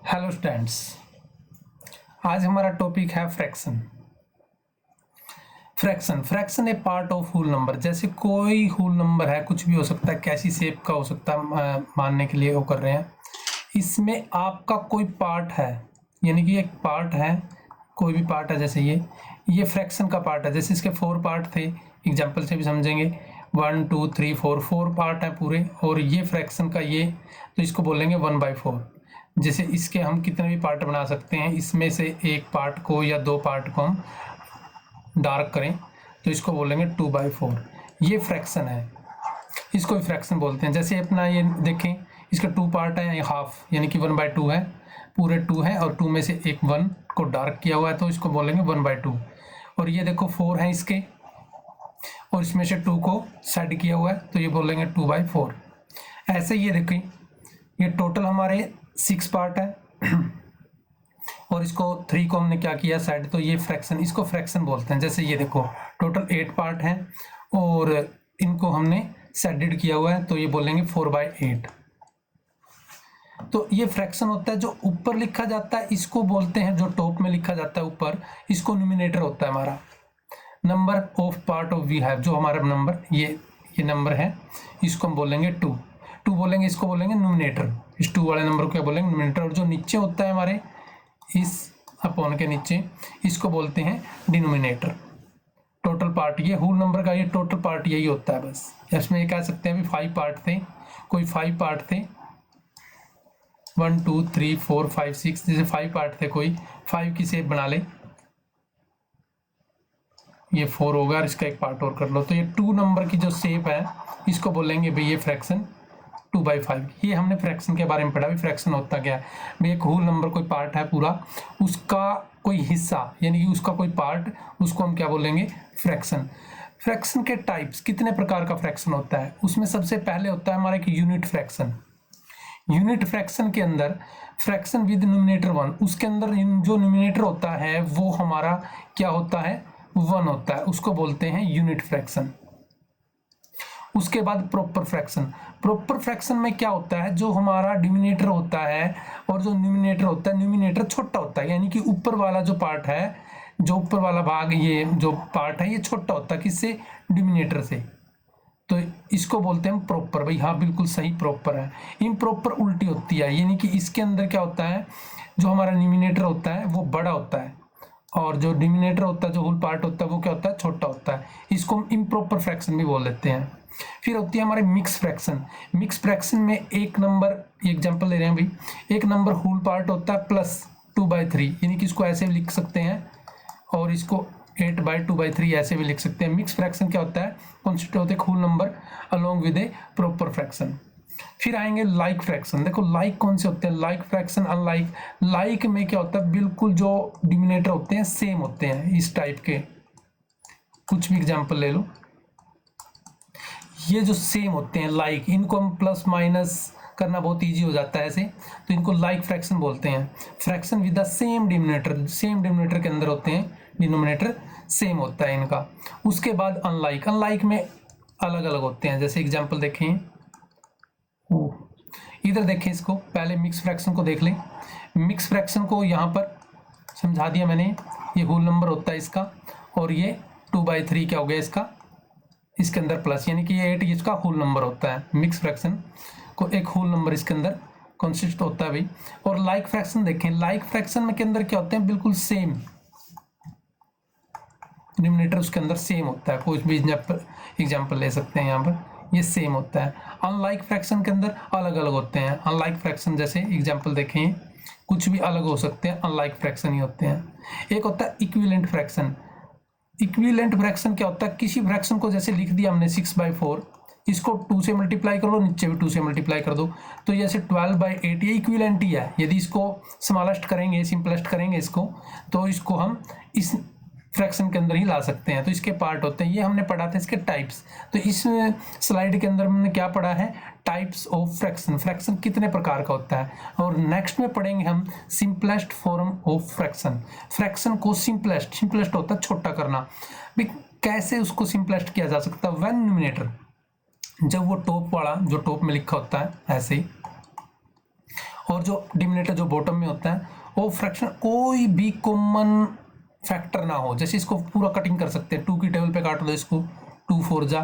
Hello students, आज हमारा topic है fraction. Fraction a part of whole number. जैसे कोई होल नंबर है, कुछ भी हो सकता है, कैसी शेप का हो सकता है, मानने के लिए वो कर रहे हैं। इसमें आपका कोई पार्ट है, यानी कि एक पार्ट है, कोई भी पार्ट है। जैसे ये फ्रैक्शन का पार्ट है। जैसे इसके 4 पार्ट थे, एग्जाम्पल से भी समझेंगे। 1 2 3 4 पार्ट है पूरे, और ये फ्रैक्शन का ये, तो इसको बोलेंगे 1/4। जैसे इसके हम कितने भी पार्ट बना सकते हैं, इसमें से एक पार्ट को या 2 पार्ट को हम डार्क करें तो इसको बोलेंगे 2/4। ये फ्रैक्शन है, इसको भी फ्रैक्शन बोलते हैं। जैसे अपना ये देखें, इसके 2 पार्ट है, हाफ यानी कि 1/2 है, पूरे 2 है, और 2 में से एक 1 को डार्क किया हुआ है तो इसको बोलेंगे 1/2। और ये देखो 4 है इसके, और इसमें से 2 को सेट किया हुआ है तो ये बोलेंगे 2/4। ऐसे ये देखें, ये टोटल हमारे 6 पार्ट है और इसको 3 को हमने क्या किया साइड, तो ये फ्रैक्शन, इसको फ्रैक्शन बोलते हैं। जैसे ये देखो टोटल 8 पार्ट हैं और इनको हमने सेडेड किया हुआ है तो ये बोलेंगे 4/8। तो ये फ्रैक्शन होता है। जो ऊपर लिखा जाता है इसको बोलते हैं, जो टॉप में लिखा जाता है ऊपर, इसको न्यूमिनेटर होता है हमारा। Number of part of we have, जो हमारा नंबर ये नंबर है, इसको हम बोलेंगे 2 बोलेंगे, इसको बोलेंगे न्यूमिनेटर। इस 2 वाले नंबर को क्या बोलेंगे, न्यूमिनेटर। और जो नीचे होता है हमारे इस अपॉन के नीचे, इसको बोलते हैं डिनोमिनेटर। टोटल पार्ट, ये होल नंबर का ये टोटल पार्ट यही होता है बस। इसमें ये कह सकते हैं भी 5 पार्ट थे, कोई 5 पार्ट थे, 1 2 3 4 5 6, जैसे 5 पार्ट थे, कोई 5 की शेप बना ले, ये 4 होगा और इसका एक पार्ट और कर लो, तो ये 2 नंबर की जो शेप है इसको बोलेंगे भाई ये फ्रैक्शन 2/5। ये हमने फ्रैक्शन के बारे में पढ़ा भी। फ्रैक्शन होता क्या है भाई, एक होल नंबर कोई पार्ट है पूरा, उसका कोई हिस्सा यानी कि उसका कोई पार्ट, उसको हम क्या बोलेंगे, फ्रैक्शन। फ्रैक्शन के टाइप्स, कितने प्रकार का फ्रैक्शन होता है, उसमें सबसे पहले होता है हमारा एक यूनिट फ्रैक्शन। यूनिट फ्रैक्शन के अंदर फ्रैक्शन विद न्यूमिनेटर 1, उसके अंदर जो न्यूमिनेटर होता है वो हमारा क्या होता है, 1 होता है, उसको बोलते हैं यूनिट फ्रैक्शन। उसके बाद प्रॉपर फ्रैक्शन। प्रॉपर फ्रैक्शन में क्या होता है, जो हमारा डिनोमिनेटर होता है और जो न्यूमिनेटर होता है, न्यूमिनेटर छोटा होता है, यानी कि ऊपर वाला जो पार्ट है, जो ऊपर वाला भाग, ये जो पार्ट है ये छोटा होता है, किससे, डिनोमिनेटर से। तो इसको बोलते हैं प्रॉपर। भाई हाँ, बिल्कुल सही, प्रॉपर है। इम्प्रॉपर उल्टी होती है, यानी कि इसके अंदर क्या होता है, जो हमारा न्यूमिनेटर होता है वो बड़ा होता है और जो डिनोमिनेटर होता है, जो होल पार्ट होता है, वो क्या होता है, छोटा होता है। इसको हम इम्प्रॉपर फ्रैक्शन भी बोल देते हैं। फिर होती है हमारे मिक्स फ्रैक्शन। मिक्स फ्रैक्शन में एक नंबर, एग्जांपल ले रहे हैं भाई, एक नंबर होल पार्ट होता है प्लस 2/3, यानी कि इसको ऐसे भी लिख सकते हैं और इसको 8/2/3 ऐसे भी लिख सकते हैं। मिक्स फ्रैक्शन क्या होता है, कॉन्स्टिट्यूट होते हैं whole number along with a proper fraction. फिर आएंगे लाइक फ्रैक्शन। देखो लाइक कौन से होते हैं, लाइक फ्रैक्शन, अनलाइक। लाइक में क्या होता है, बिल्कुल जो डिनोमिनेटर होते हैं सेम होते हैं, इस टाइप के। कुछ भी एग्जांपल ले लो, ये जो सेम होते हैं लाइक, इनको हम प्लस माइनस करना बहुत इजी हो जाता है ऐसे, तो इनको लाइक फ्रैक्शन बोलते हैं। Fraction with the same denominator, same denominator के अंदर होते हैं, डिनोमिनेटर सेम होता है इनका। उसके बाद अनलाइक। अनलाइक में अलग अलग होते हैं, जैसे एग्जांपल देखें, इधर देखें, इसको पहले मिक्स फ्रैक्शन को देख लें। मिक्स फ्रैक्शन को यहाँ पर समझा दिया मैंने, ये होल नंबर होता है इसका, और ये 2/3 क्या हो गया इसका, इसके अंदर प्लस, यानी कि ये 8 इसका होल नंबर होता है। मिक्स फ्रैक्शन को एक होल नंबर इसके अंदर कंसिस्ट होता है भाई। और लाइक फ्रैक्शन देखें, लाइक फ्रैक्शन में के अंदर क्या होते हैं, बिल्कुल सेम डिनोमिनेटर उसके अंदर सेम होता है। कोई भी एग्जांपल ले सकते हैं यहाँ पर, ये सेम होता है। अनलाइक फ्रैक्शन के अंदर अलग अलग होते हैं। अनलाइक फ्रैक्शन जैसे एग्जांपल देखें, कुछ भी अलग हो सकते हैं, अनलाइक फ्रैक्शन ही होते हैं। एक होता है इक्विवेलेंट फ्रैक्शन। इक्विवेलेंट फ्रैक्शन क्या होता है, किसी फ्रैक्शन को जैसे लिख दिया हमने 6/4, इसको 2 से मल्टीप्लाई कर लो, नीचे भी 2 से मल्टीप्लाई कर दो, तो जैसे 12/8, ये इक्विवेलेंट ही है। यदि इसको स्मॉलेस्ट करेंगे, सिंपलेस्ट करेंगे इसको, तो इसको हम इस फ्रैक्शन के अंदर ही ला सकते हैं। तो इसके पार्ट होते हैं, ये हमने पढ़ा था इसके टाइप्स। तो इस स्लाइड के अंदर हमने क्या पढ़ा है, टाइप्स ऑफ फ्रैक्शन। फ्रैक्शन कितने प्रकार का होता है, और नेक्स्ट में पढ़ेंगे हम simplest form of fraction. Fraction को सिंपलेस्ट होता है छोटा करना। कैसे उसको सिंपलेस्ट किया जा सकता है, व्हेन न्यूमिनेटर, जब वो टॉप वाला जो टॉप में लिखा होता है ऐसे, और जो डिनोमिनेटर जो बॉटम में होता है वो फ्रैक्शन कोई भी कॉमन फैक्टर ना हो। जैसे इसको पूरा कटिंग कर सकते हैं, 2 की टेबल पे काट दो इसको, 2 4 जा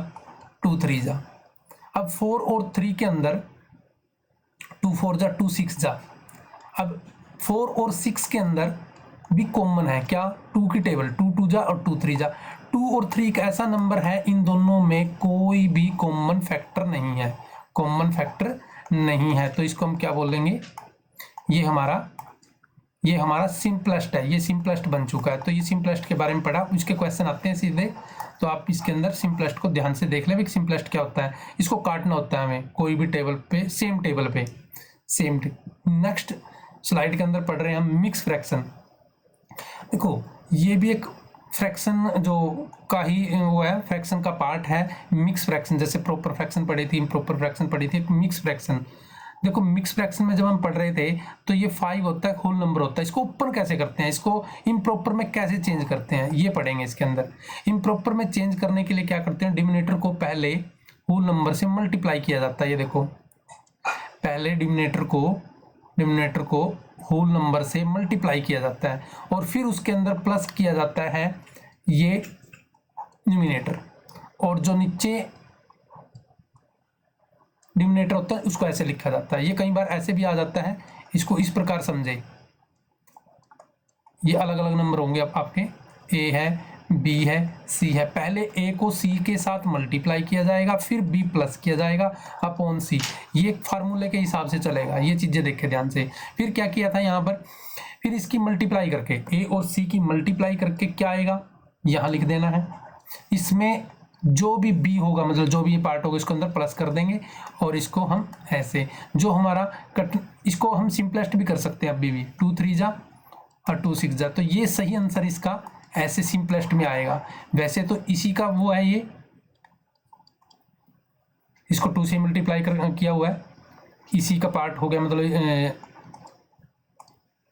2 3 जा। अब 4 और 3 के अंदर 2 4 जा 2 6 जा। अब 4 और 6 के अंदर भी कॉमन है क्या, 2 की टेबल, 2 2 जा और 2 3 जा। 2 और 3 एक ऐसा नंबर है इन दोनों में कोई भी कॉमन फैक्टर नहीं है, कॉमन फैक्टर नहीं है। तो इसको हम क्या बोलेंगे, ये हमारा सिंपलेस्ट है, ये सिंपलेस्ट बन चुका है। तो ये सिंपलेस्ट के बारे में पढ़ा, इसके क्वेश्चन आते हैं सीधे, तो आप इसके अंदर सिंपलेस्ट को ध्यान से देख ले। सिंपलेस्ट क्या होता है, इसको काटना होता है हमें कोई भी टेबल पे, सेम टेबल पे सेम। नेक्स्ट स्लाइड के अंदर पढ़ रहे हैं हम मिक्स फ्रैक्शन। देखो ये भी एक फ्रैक्शन जो का ही वो है, फ्रैक्शन का पार्ट है मिक्स फ्रैक्शन। जैसे प्रॉपर फ्रैक्शन पढ़ी थी, इम्प्रॉपर फ्रैक्शन पढ़ी थी, मिक्स फ्रैक्शन। देखो मिक्स फ्रैक्शन में जब हम पढ़ रहे थे तो ये 5 होता है, होल नंबर होता है। इसको ओपन कैसे करते हैं, इसको इम्प्रॉपर में कैसे चेंज करते हैं, ये पढ़ेंगे इसके अंदर। इम्प्रॉपर में चेंज करने के लिए क्या करते हैं, डिनोमिनेटर को पहले होल नंबर से मल्टीप्लाई किया जाता है। ये देखो पहले डिनोमिनेटर को होल नंबर से मल्टीप्लाई किया जाता है और फिर उसके अंदर प्लस किया जाता है ये न्यूमिनेटर, और जो नीचे डिनोमिनेटर होता है उसको ऐसे लिखा जाता है। ये कई बार ऐसे भी आ जाता है, इसको इस प्रकार समझे, ये अलग अलग नंबर होंगे आपके, ए है, बी है, सी है। पहले ए को सी के साथ मल्टीप्लाई किया जाएगा, फिर बी प्लस किया जाएगा अपॉन सी। ये फार्मूले के हिसाब से चलेगा, ये चीजें देखे ध्यान से। फिर क्या किया था यहाँ पर, फिर इसकी मल्टीप्लाई करके, ए और सी की मल्टीप्लाई करके क्या आएगा, यहाँ लिख देना है। इसमें जो भी बी होगा, मतलब जो भी ये पार्ट होगा, इसको अंदर प्लस कर देंगे और इसको हम ऐसे, जो हमारा कट, इसको हम सिंपलेस्ट भी कर सकते हैं अभी भी, 2 3 जा और 2 6 जा। तो ये सही आंसर इसका ऐसे सिंपलेस्ट में आएगा। वैसे तो इसी का वो है, ये इसको 2 से मल्टीप्लाई कर किया हुआ है, इसी का पार्ट हो गया, मतलब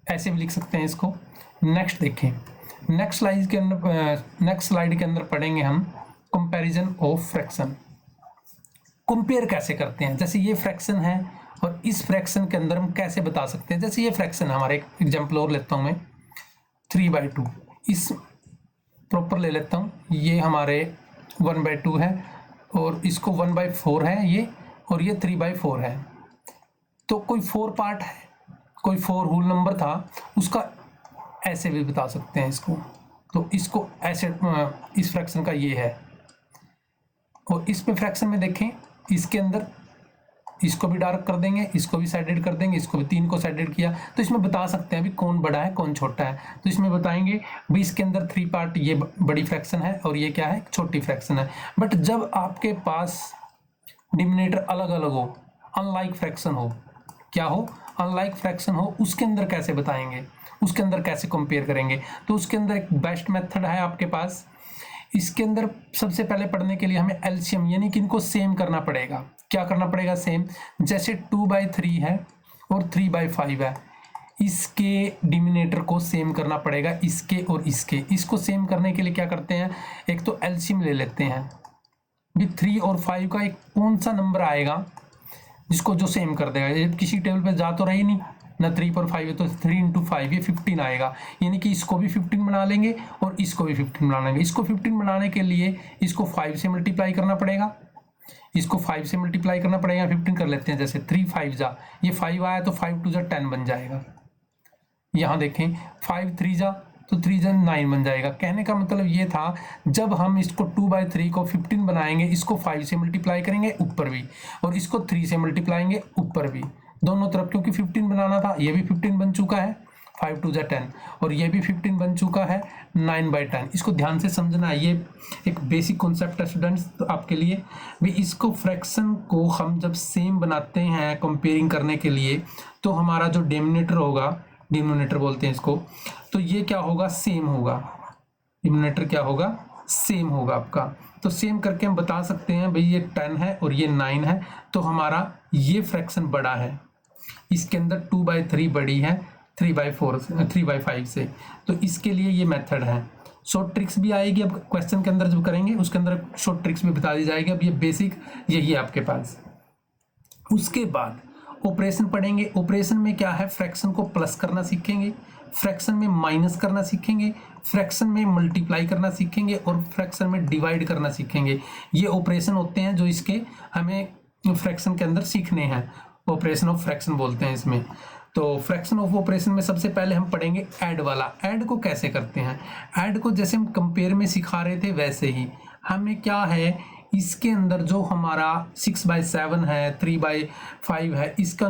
ऐसे भी लिख सकते हैं इसको। नेक्स्ट देखें, नेक्स्ट स्लाइड के अंदर पढ़ेंगे हम कंपैरिजन ऑफ फ्रैक्शन। कंपेयर कैसे करते हैं, जैसे ये फ्रैक्शन है और इस फ्रैक्शन के अंदर हम कैसे बता सकते हैं। जैसे ये फ्रैक्शन है हमारे, एक एग्जाम्पल और लेता हूं मैं, 3/2। इस प्रॉपर ले लेता हूँ, ये हमारे 1/2 है और इसको 1/4 है ये, और ये 3/4 है। तो कोई 4 पार्ट है, कोई 4 होल नंबर था, उसका ऐसे भी बता सकते हैं इसको। तो इसको ऐसे, इस फ्रैक्शन का ये है। और इसमें फ्रैक्शन में देखें, इसके अंदर इसको भी डार्क कर देंगे, इसको भी साइडेड कर देंगे, इसको भी 3 को साइडेड किया, तो इसमें बता सकते हैं अभी कौन बड़ा है कौन छोटा है। तो इसमें बताएंगे भी इसके अंदर 3 पार्ट, ये बड़ी फ्रैक्शन है और ये क्या है, छोटी फ्रैक्शन है। बट जब आपके पास डिनोमिनेटर अलग अलग हो, अनलाइक फ्रैक्शन हो, क्या हो, अनलाइक फ्रैक्शन हो, उसके अंदर कैसे बताएंगे, उसके अंदर कैसे कंपेयर करेंगे। तो उसके अंदर एक बेस्ट मेथड है आपके पास। इसके अंदर सबसे पहले पढ़ने के लिए हमें एलसीएम, यानी कि इनको सेम करना पड़ेगा। क्या करना पड़ेगा, सेम। जैसे 2/3 है और 3/5 है, इसके डिनोमिनेटर को सेम करना पड़ेगा, इसके और इसके। इसको सेम करने के लिए क्या करते हैं, एक तो एलसीएम ले लेते हैं भी 3 और 5 का एक कौन सा नंबर आएगा जिसको जो सेम कर देगा। ये किसी टेबल पे जा तो रही नहीं ना, 3 पर 5 है तो 3 × 5 ये 15 आएगा, यानी कि इसको भी 15 बना लेंगे और इसको भी 15 बना लेंगे। इसको 15 बनाने के लिए इसको 5 से मल्टीप्लाई करना पड़ेगा, इसको 5 से मल्टीप्लाई करना पड़ेगा, 15 कर लेते हैं। जैसे 3 5 जा, ये 5 आया तो 5 2 जा 10 बन जाएगा। यहाँ देखें 5 3 जा तो 3 जा 9 बन जाएगा। कहने का मतलब ये था, जब हम इसको 2/3 को 15 बनाएंगे, इसको 5 से मल्टीप्लाई करेंगे ऊपर भी, और इसको 3 से मल्टीप्लाएंगे ऊपर भी, दोनों तरफ, क्योंकि 15 बनाना था। ये भी 15 बन चुका है, 5 2 जा 10, और ये भी 15 बन चुका है, 9/10। इसको ध्यान से समझना है, ये एक बेसिक कॉन्सेप्ट है स्टूडेंट्स तो आपके लिए भी। इसको फ्रैक्शन को हम जब सेम बनाते हैं कंपेयरिंग करने के लिए, तो हमारा जो डिनोमिनेटर होगा, डिनोमिनेटर बोलते हैं इसको, तो ये क्या होगा, सेम होगा। डिनोमिनेटर क्या होगा, सेम होगा आपका। तो सेम करके हम बता सकते हैं भाई ये 10 है और ये 9 है, तो हमारा ये फ्रैक्शन बड़ा है। इसके अंदर 2/3 बड़ी है 3/5 से, तो इसके लिए ये मेथड है। शॉर्ट ट्रिक्स भी आएगी अब क्वेश्चन के अंदर जब करेंगे, उसके अंदर शॉर्ट ट्रिक्स भी बता दी जाएगी। अब ये बेसिक यही है आपके पास। उसके बाद ऑपरेशन पढ़ेंगे। ऑपरेशन में क्या है, फ्रैक्शन को प्लस करना सीखेंगे, फ्रैक्शन में माइनस करना सीखेंगे, फ्रैक्शन में मल्टीप्लाई करना सीखेंगे और फ्रैक्शन में डिवाइड करना सीखेंगे। ये ऑपरेशन होते हैं जो इसके हमें फ्रैक्शन के अंदर सीखने हैं, ऑपरेशन ऑफ फ्रैक्शन बोलते हैं इसमें। तो फ्रैक्शन ऑफ ऑपरेशन में सबसे पहले हम पढ़ेंगे ऐड वाला। ऐड को कैसे करते हैं, ऐड को जैसे हम कंपेयर में सिखा रहे थे वैसे ही हमें क्या है, इसके अंदर जो हमारा 6/7 है, 3/5 है, इसका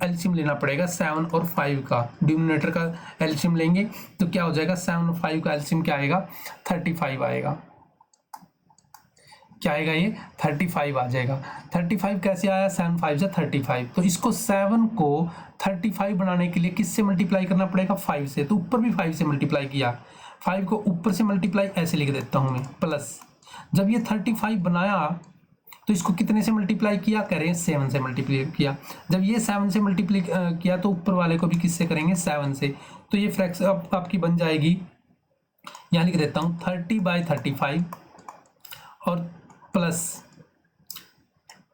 एलसीएम लेना पड़ेगा 7 और 5 का। डिनोमिनेटर का एलसीएम लेंगे तो क्या हो जाएगा, 7 और 5 का एलसीएम क्या आएगा, 35 आएगा। क्या आएगा, ये 35 आ जाएगा। 35 कैसे आया, 7 5 जा 35। तो इसको 7 को 35 बनाने के लिए किससे मल्टीप्लाई करना पड़ेगा, 5 से। तो ऊपर भी 5 से मल्टीप्लाई किया, 5 को ऊपर से मल्टीप्लाई ऐसे लिख देता हूं मैं, प्लस। जब ये 35 बनाया तो इसको कितने से मल्टीप्लाई किया, कह रहे हैं 7 से मल्टीप्लाई किया। जब ये 7 से मल्टीप्लाई किया तो ऊपर वाले को भी किससे करेंगे, 7 से। तो ये फ्रैक्शन आपकी बन जाएगी, यहाँ लिख देता हूँ 30/35 और प्लस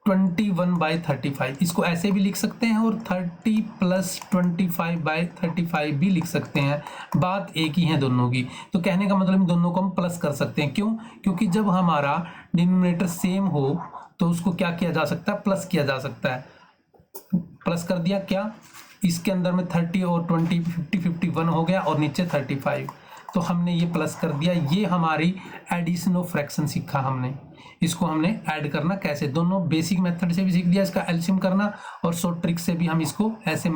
21/35। इसको ऐसे भी लिख सकते हैं और 30 + 25/35 भी लिख सकते हैं। बात एक ही है दोनों की। तो कहने का मतलब दोनों को हम प्लस कर सकते हैं। क्यों, क्योंकि जब हमारा डिनोमिनेटर सेम हो तो उसको क्या किया जा सकता है, प्लस किया जा सकता है। प्लस कर दिया, क्या इसके अंदर में 30 और 20 50 51 हो गया और नीचे 35। तो हमने ये प्लस कर दिया। ये हमारी एडिशन ऑफ फ्रैक्शन सीखा हमने। इसको हमने ऐड करना कैसे, दोनों बेसिक मेथड से भी सीख दिया, इसका एलसीएम करना, और शॉर्ट ट्रिक से भी हम इसको ऐसे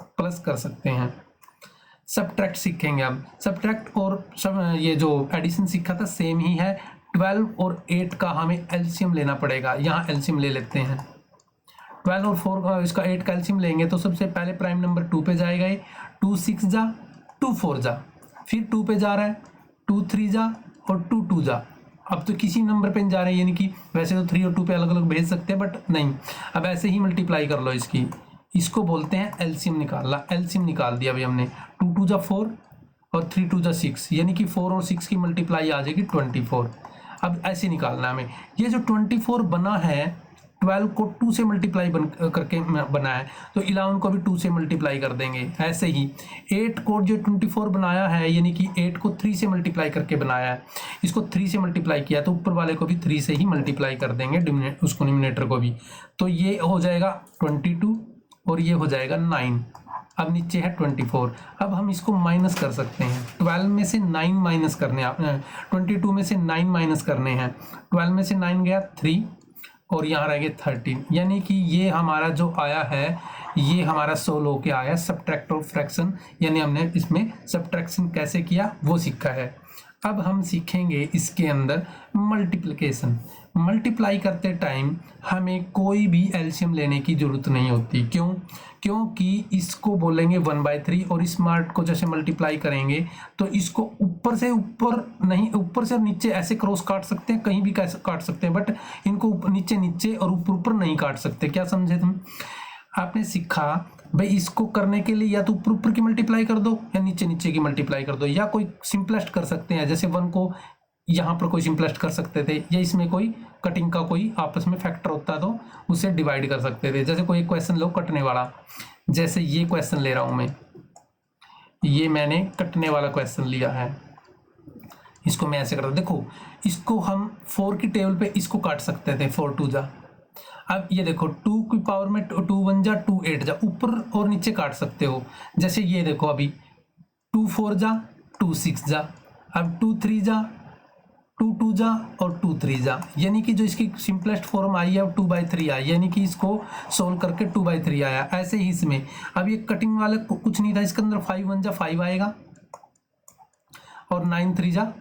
प्लस कर सकते हैं। सबट्रैक्ट सीखेंगे अब। सबट्रैक्ट और सब ये जो एडिशन सीखा था सेम ही है। 12 और 8 का हमें एलसीएम लेना पड़ेगा। यहाँ एलसीएम ले लेते हैं। 12 और 4 का, इसका 8 का एलसीएम लेंगे तो सबसे पहले प्राइम नंबर 2 पे जाएगा। 2 6 जा, 2 4 जा, फिर 2 पे जा रहा है, 2 3 जा और 2 2 जा। अब तो किसी नंबर पे जा रहे हैं, यानी कि वैसे तो 3 और 2 पे अलग अलग भेज सकते हैं, बट नहीं, अब ऐसे ही मल्टीप्लाई कर लो इसकी। इसको बोलते हैं एलसीएम निकालना। एलसीएम निकाल दिया अभी हमने। 2 2 जा 4 और 3 2 जा 6, यानी कि 4 और 6 की मल्टीप्लाई आ जाएगी 24। अब ऐसे निकालना हमें। ये जो 24 बना है, 12 को 2 से मल्टीप्लाई करके बना है, तो 11 को भी 2 से मल्टीप्लाई कर देंगे। ऐसे ही 8 को जो 24 बनाया है, यानी कि 8 को 3 से मल्टीप्लाई करके बनाया है, इसको 3 से मल्टीप्लाई किया तो ऊपर वाले को भी 3 से ही मल्टीप्लाई कर देंगे, उसको डिनोमिनेटर को भी। तो ये हो जाएगा 22 और ये हो जाएगा 9। अब नीचे है 24। अब हम इसको माइनस कर सकते हैं। 12 में से 9 माइनस करने, 22 में से 9 माइनस करने हैं। 12 में से 9 गया 3 और यहाँ रह गए 13, यानी कि ये हमारा जो आया है, ये हमारा 16 होके आया सबट्रैक्ट ऑफ फ्रैक्शन। यानी हमने इसमें सबट्रैक्शन कैसे किया वो सीखा है। अब हम सीखेंगे इसके अंदर मल्टीप्लिकेशन। मल्टीप्लाई करते टाइम हमें कोई भी एलसीएम लेने की जरूरत नहीं होती। क्यों, क्योंकि इसको बोलेंगे 1/3 और इस मार्ट को जैसे मल्टीप्लाई करेंगे तो इसको ऊपर से ऊपर नहीं, ऊपर से नीचे ऐसे क्रॉस काट सकते हैं, कहीं भी कैसे काट सकते हैं, बट इनको नीचे नीचे और ऊपर ऊपर नहीं काट सकते। क्या समझे तुम? आपने सीखा भाई इसको करने के लिए या तो ऊपर ऊपर की मल्टीप्लाई कर दो या नीचे नीचे की मल्टीप्लाई कर दो, या कोई सिंपलेस्ट कर सकते हैं, जैसे 1 को यहाँ पर कोई सिंपलेस्ट कर सकते थे, या इसमें कोई कटिंग का कोई आपस में फैक्टर होता तो उसे डिवाइड कर सकते थे। जैसे कोई क्वेश्चन लो कटने वाला, जैसे ये क्वेश्चन ले रहा हूं मैं, ये मैंने कटने वाला क्वेश्चन लिया है, इसको मैं ऐसे करता, देखो इसको हम 4 की टेबल पे इसको काट सकते थे, 4 2 जा। अब ये देखो 2 की पावर में 2 1 जा 2 8 जा, ऊपर और नीचे काट सकते हो। जैसे ये देखो अभी 2 4 जा 2 6 जा, अब 2 3 जा 2 2 जा और 2 3 जा, यानी कि जो इसकी सिंपलेस्ट फॉर्म आई है 2/3 आई, यानी कि इसको सोल्व करके 2/3 आया। ऐसे ही इसमें अब ये कटिंग वाला कुछ नहीं था, इसके अंदर 5 1 जा 5 आएगा और 9 3 जा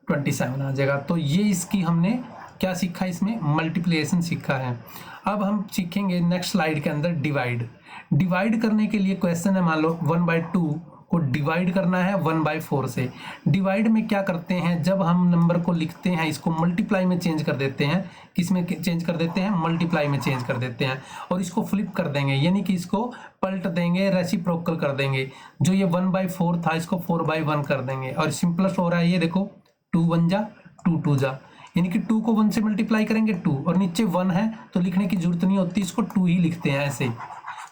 27 आ जाएगा। तो ये इसकी हमने क्या सीखा, इसमें मल्टीप्लिकेशन सीखा है। अब हम सीखेंगे नेक्स्ट स्लाइड के अंदर डिवाइड। डिवाइड करने के लिए क्वेश्चन है, मान लो 1/2 को डिवाइड करना है 1/4 से। डिवाइड में क्या करते हैं, जब हम नंबर को लिखते हैं इसको मल्टीप्लाई में चेंज कर देते हैं। किस में चेंज कर देते हैं, मल्टीप्लाई में चेंज कर देते हैं, और इसको फ्लिप कर देंगे, यानी कि इसको पलट देंगे, रेसिप्रोकल कर देंगे। जो ये 1/4 था इसको 4/1 कर देंगे, और सिंपलेस्ट हो रहा है ये देखो 2 1 जा 2 2 जा, यानी कि 2 को 1 से मल्टीप्लाई करेंगे 2, और नीचे 1 है तो लिखने की जरूरत नहीं होती, इसको 2 ही लिखते हैं ऐसे।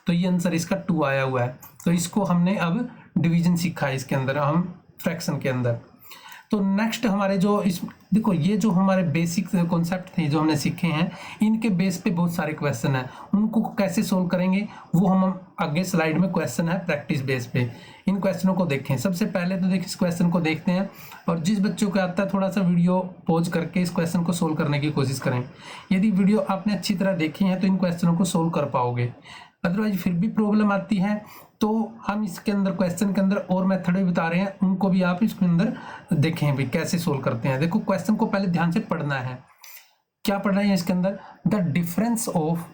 तो ये आंसर इसका 2 आया हुआ है। तो इसको हमने अब डिवीजन सीखा है इसके अंदर, हम फ्रैक्शन के अंदर। तो नेक्स्ट हमारे जो इस देखो, ये जो हमारे बेसिक कॉन्सेप्ट थे जो हमने सीखे हैं, इनके बेस पे बहुत सारे क्वेश्चन हैं, उनको कैसे सोल्व करेंगे वो हम आगे स्लाइड में क्वेश्चन है प्रैक्टिस बेस पे, इन क्वेश्चनों को देखें। सबसे पहले तो देखिए इस क्वेश्चन को देखते हैं, और जिस बच्चों को आता है थोड़ा सा वीडियो पॉज करके इस क्वेश्चन को सोल्व करने की कोशिश करें। यदि वीडियो आपने अच्छी तरह देखी है तो इन क्वेश्चनों को सोल्व कर पाओगे, अदरवाइज फिर भी प्रॉब्लम आती है तो हम इसके अंदर क्वेश्चन के अंदर और मेथड भी बता रहे हैं, उनको भी आप इसके अंदर देखें भी कैसे सोल्व करते हैं। देखो क्वेश्चन को पहले ध्यान से पढ़ना है। क्या पढ़ना है इसके अंदर? The difference of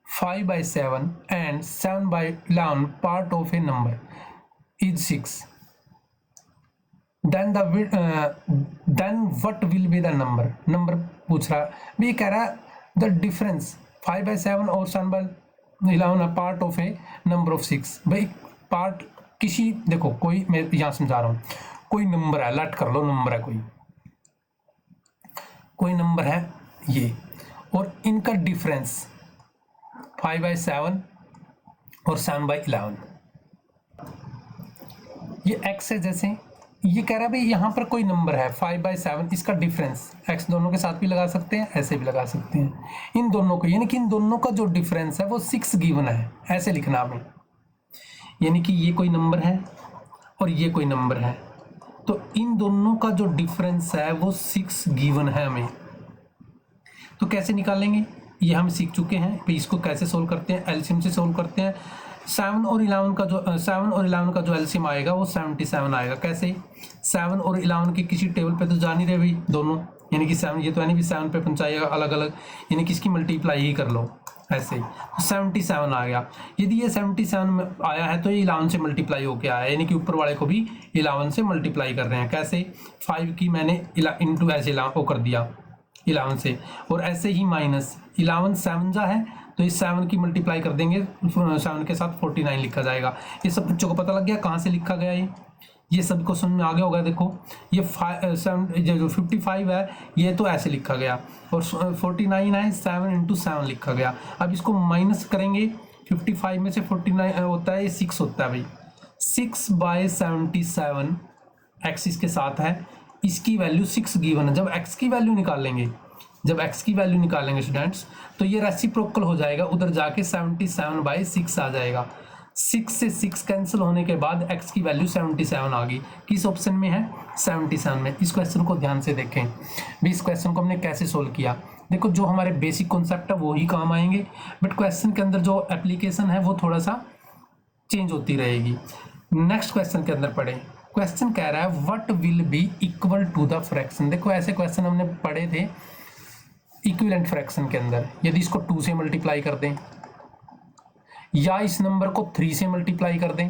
5/7 and 7/11 part of a number is 6, then what will be the number. Number पूछ रहा है, ये कह रहा है द डिफरेंस 5/7 और 7/11 part of a number of 6। भाई पार्ट किसी, देखो कोई, मैं यहाँ समझा रहा हूँ, कोई नंबर है, लट कर लो नंबर है, कोई नंबर है ये, और इनका डिफरेंस 5/7 और 7/11, ये x है। जैसे ये कह रहा है भाई यहाँ पर कोई नंबर है 5/7, इसका डिफरेंस x दोनों के साथ भी लगा सकते हैं, ऐसे भी लगा सकते हैं, इन दोनों को, यानी कि इन दोनों का जो डिफरेंस है वो 6 गिवन है, ऐसे लिखना हमें। यानी कि ये कोई नंबर है और ये कोई नंबर है, तो इन दोनों का जो डिफरेंस है वो 6 गिवन है हमें। तो कैसे निकालेंगे ये हम सीख चुके हैं, तो इसको कैसे सोल्व करते हैं, एलसीएम से सोल्व करते हैं। 7 और 11 का जो एलसीएम आएगा वो 77 आएगा। कैसे? 7 और 11 के किसी टेबल पे तो जा नहीं रहे भाई दोनों, यानी कि 7, ये तो यानी कि 7 पे पहुंचाएगा अलग अलग, यानी कि इसकी मल्टीप्लाई ही कर लो ऐसे, तो 77 आ गया। यदि ये 77 में आया है तो ये 11 से मल्टीप्लाई होके आया, यानी कि ऊपर वाले को भी 11 से मल्टीप्लाई कर रहे हैं। कैसे? 5 की मैंने इंटू ऐसे वो कर दिया 11 से, और ऐसे ही माइनस 11 7 जा है तो इस 7 की मल्टीप्लाई कर देंगे, 7 के साथ 49 लिखा जाएगा। ये सब बच्चों को पता लग गया कहाँ से लिखा गया ये सब को समझ में आ गया होगा। देखो ये 55 है, ये तो ऐसे लिखा गया, और 49 है 7 × 7 लिखा गया। अब इसको माइनस करेंगे, 55 में से 49 होता है, ये 6 होता है भाई, 6/77 x इसके साथ है, इसकी वैल्यू 6 गिवन है। जब x की वैल्यू निकालेंगे स्टूडेंट्स, तो ये रेसिप्रोकल हो जाएगा, उधर जाके 77/6 आ जाएगा। 6 से 6 कैंसिल होने के बाद x की वैल्यू 77 आ गई। किस ऑप्शन में है? 77 में। इस क्वेश्चन को ध्यान से देखें भी, इस क्वेश्चन को हमने कैसे सोल्व किया। देखो जो हमारे बेसिक कॉन्सेप्ट है वो ही काम आएंगे, बट क्वेश्चन के अंदर जो एप्लीकेशन है वो थोड़ा सा चेंज होती रहेगी। नेक्स्ट क्वेश्चन के अंदर पढ़े। क्वेश्चन कह रहा है what will be equal to the fraction. देखो ऐसे क्वेश्चन हमने पढ़े थे इक्विवेलेंट फ्रैक्शन के अंदर। यदि इसको 2 से मल्टीप्लाई कर दें या इस नंबर को 3 से मल्टीप्लाई कर दें,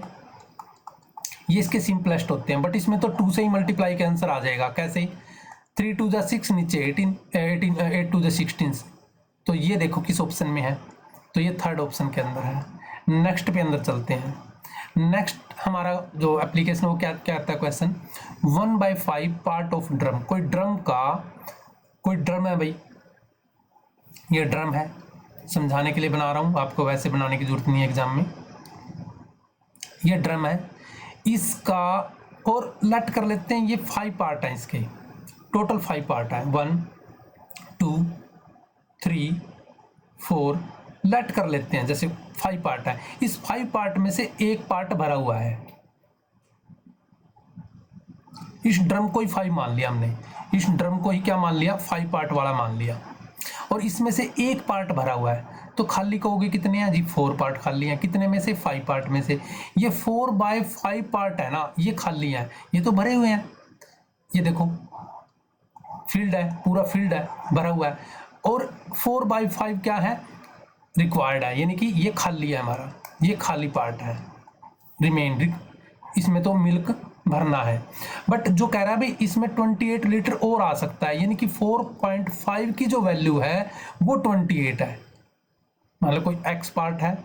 ये इसके सिंपलेस्ट होते हैं, बट इसमें तो 2 से ही मल्टीप्लाई का आंसर आ जाएगा। कैसे? 3 × 6 नीचे 8 × 16। तो ये देखो किस ऑप्शन में है, तो ये थर्ड ऑप्शन के अंदर है। नेक्स्ट पे अंदर चलते हैं। नेक्स्ट हमारा जो एप्लीकेशन वो क्या आता है क्वेश्चन, 1/5 पार्ट ऑफ ड्रम। कोई ड्रम है भाई, ये ड्रम है, समझाने के लिए बना रहा हूँ, आपको वैसे बनाने की जरूरत नहीं है एग्जाम में। ये ड्रम है, इसका और लट कर लेते हैं, ये 5 पार्ट हैं इसके, टोटल 5 पार्ट हैं, 1 2 3 4, लट कर लेते हैं, जैसे 5 पार्ट है। इस 5 पार्ट में से एक पार्ट भरा हुआ है, इस ड्रम को ही 5 मान लिया हमने, इस ड्रम को ही क्या मान लिया, 5 पार्ट वाला मान लिया, और इसमें से एक पार्ट भरा हुआ है। तो खाली कहोगे कितने हैं जी? 4 पार्ट खाली हैं। कितने में से? 5 पार्ट में से। ये 4/5 पार्ट है ना, ये खाली है, ये तो भरे हुए हैं। ये देखो फील्ड है, पूरा फील्ड है, भरा हुआ है, और 4/5 क्या है? रिक्वायर्ड है, यानी कि ये खाली है हमारा, ये खाली पार्ट है, रिमेन, इसमें तो मिल्क भरना है। बट जो कह रहा है भाई इसमें 28 लीटर और आ सकता है, यानी कि 4.5 की जो वैल्यू है वो 28 है। मतलब कोई x पार्ट है,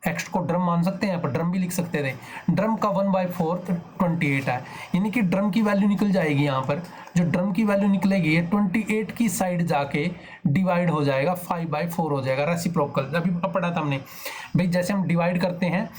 एक्स को ड्रम मान सकते हैं, यहाँ पर ड्रम भी लिख सकते थे। ड्रम का 1/4 तो 28 है, यानी कि ड्रम की वैल्यू निकल जाएगी। यहाँ पर जो ड्रम की वैल्यू निकलेगी 28 की साइड जाके डिवाइड हो जाएगा, 5/4 हो जाएगा, रेसिप्रोकल। अभी पढ़ा था हमने भाई, जैसे हम डिवाइड करते हैं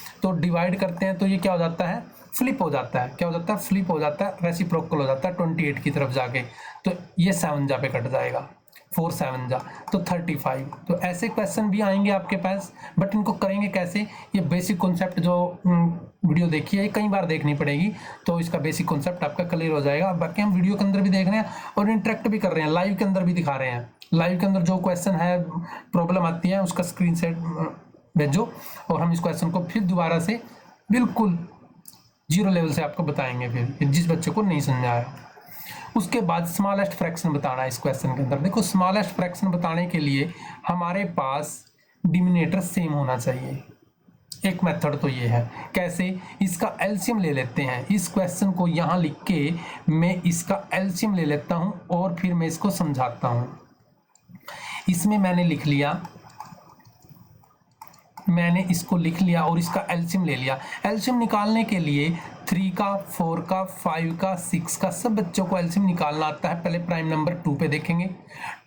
तो ये क्या हो जाता है, फ्लिप हो जाता है। क्या हो जाता है, फ्लिप हो जाता है, रेसिप्रोकल हो जाता है 28 की तरफ जाके। तो ये 7 जा पे कट जाएगा, 4 7 जा तो 35। तो ऐसे क्वेश्चन भी आएंगे आपके पास, बट इनको करेंगे कैसे, ये बेसिक कॉन्सेप्ट जो वीडियो देखी है कई बार देखनी पड़ेगी, तो इसका बेसिक कॉन्सेप्ट आपका क्लियर हो जाएगा। बाकी हम वीडियो के अंदर भी देख रहे हैं और इंटरेक्ट भी कर रहे हैं, लाइव के अंदर भी दिखा रहे हैं। लाइव के अंदर जो क्वेश्चन है, प्रॉब्लम आती है, उसका स्क्रीन शॉट भेजो और हम इस क्वेश्चन को फिर दोबारा से बिल्कुल 0 लेवल से आपको बताएंगे, फिर जिस बच्चे को नहीं समझ आया। उसके बाद स्मॉलेस्ट फ्रैक्शन बताना है इस क्वेश्चन के अंदर। देखो, स्मॉलेस्ट फ्रैक्शन बताने के लिए हमारे पास डिनोमिनेटर सेम होना चाहिए। एक मेथड तो ये है, कैसे, इसका एलसीएम ले लेते हैं। इस क्वेश्चन को यहाँ लिख के मैं इसका एलसीएम ले लेता हूँ और फिर मैं इसको समझाता हूँ। इसमें मैंने इसको लिख लिया और इसका एलसीएम ले लिया। एलसीएम निकालने के लिए 3 का, 4 का, 5 का, 6 का, सब बच्चों को एलसीएम निकालना आता है। पहले प्राइम नंबर 2 पे देखेंगे,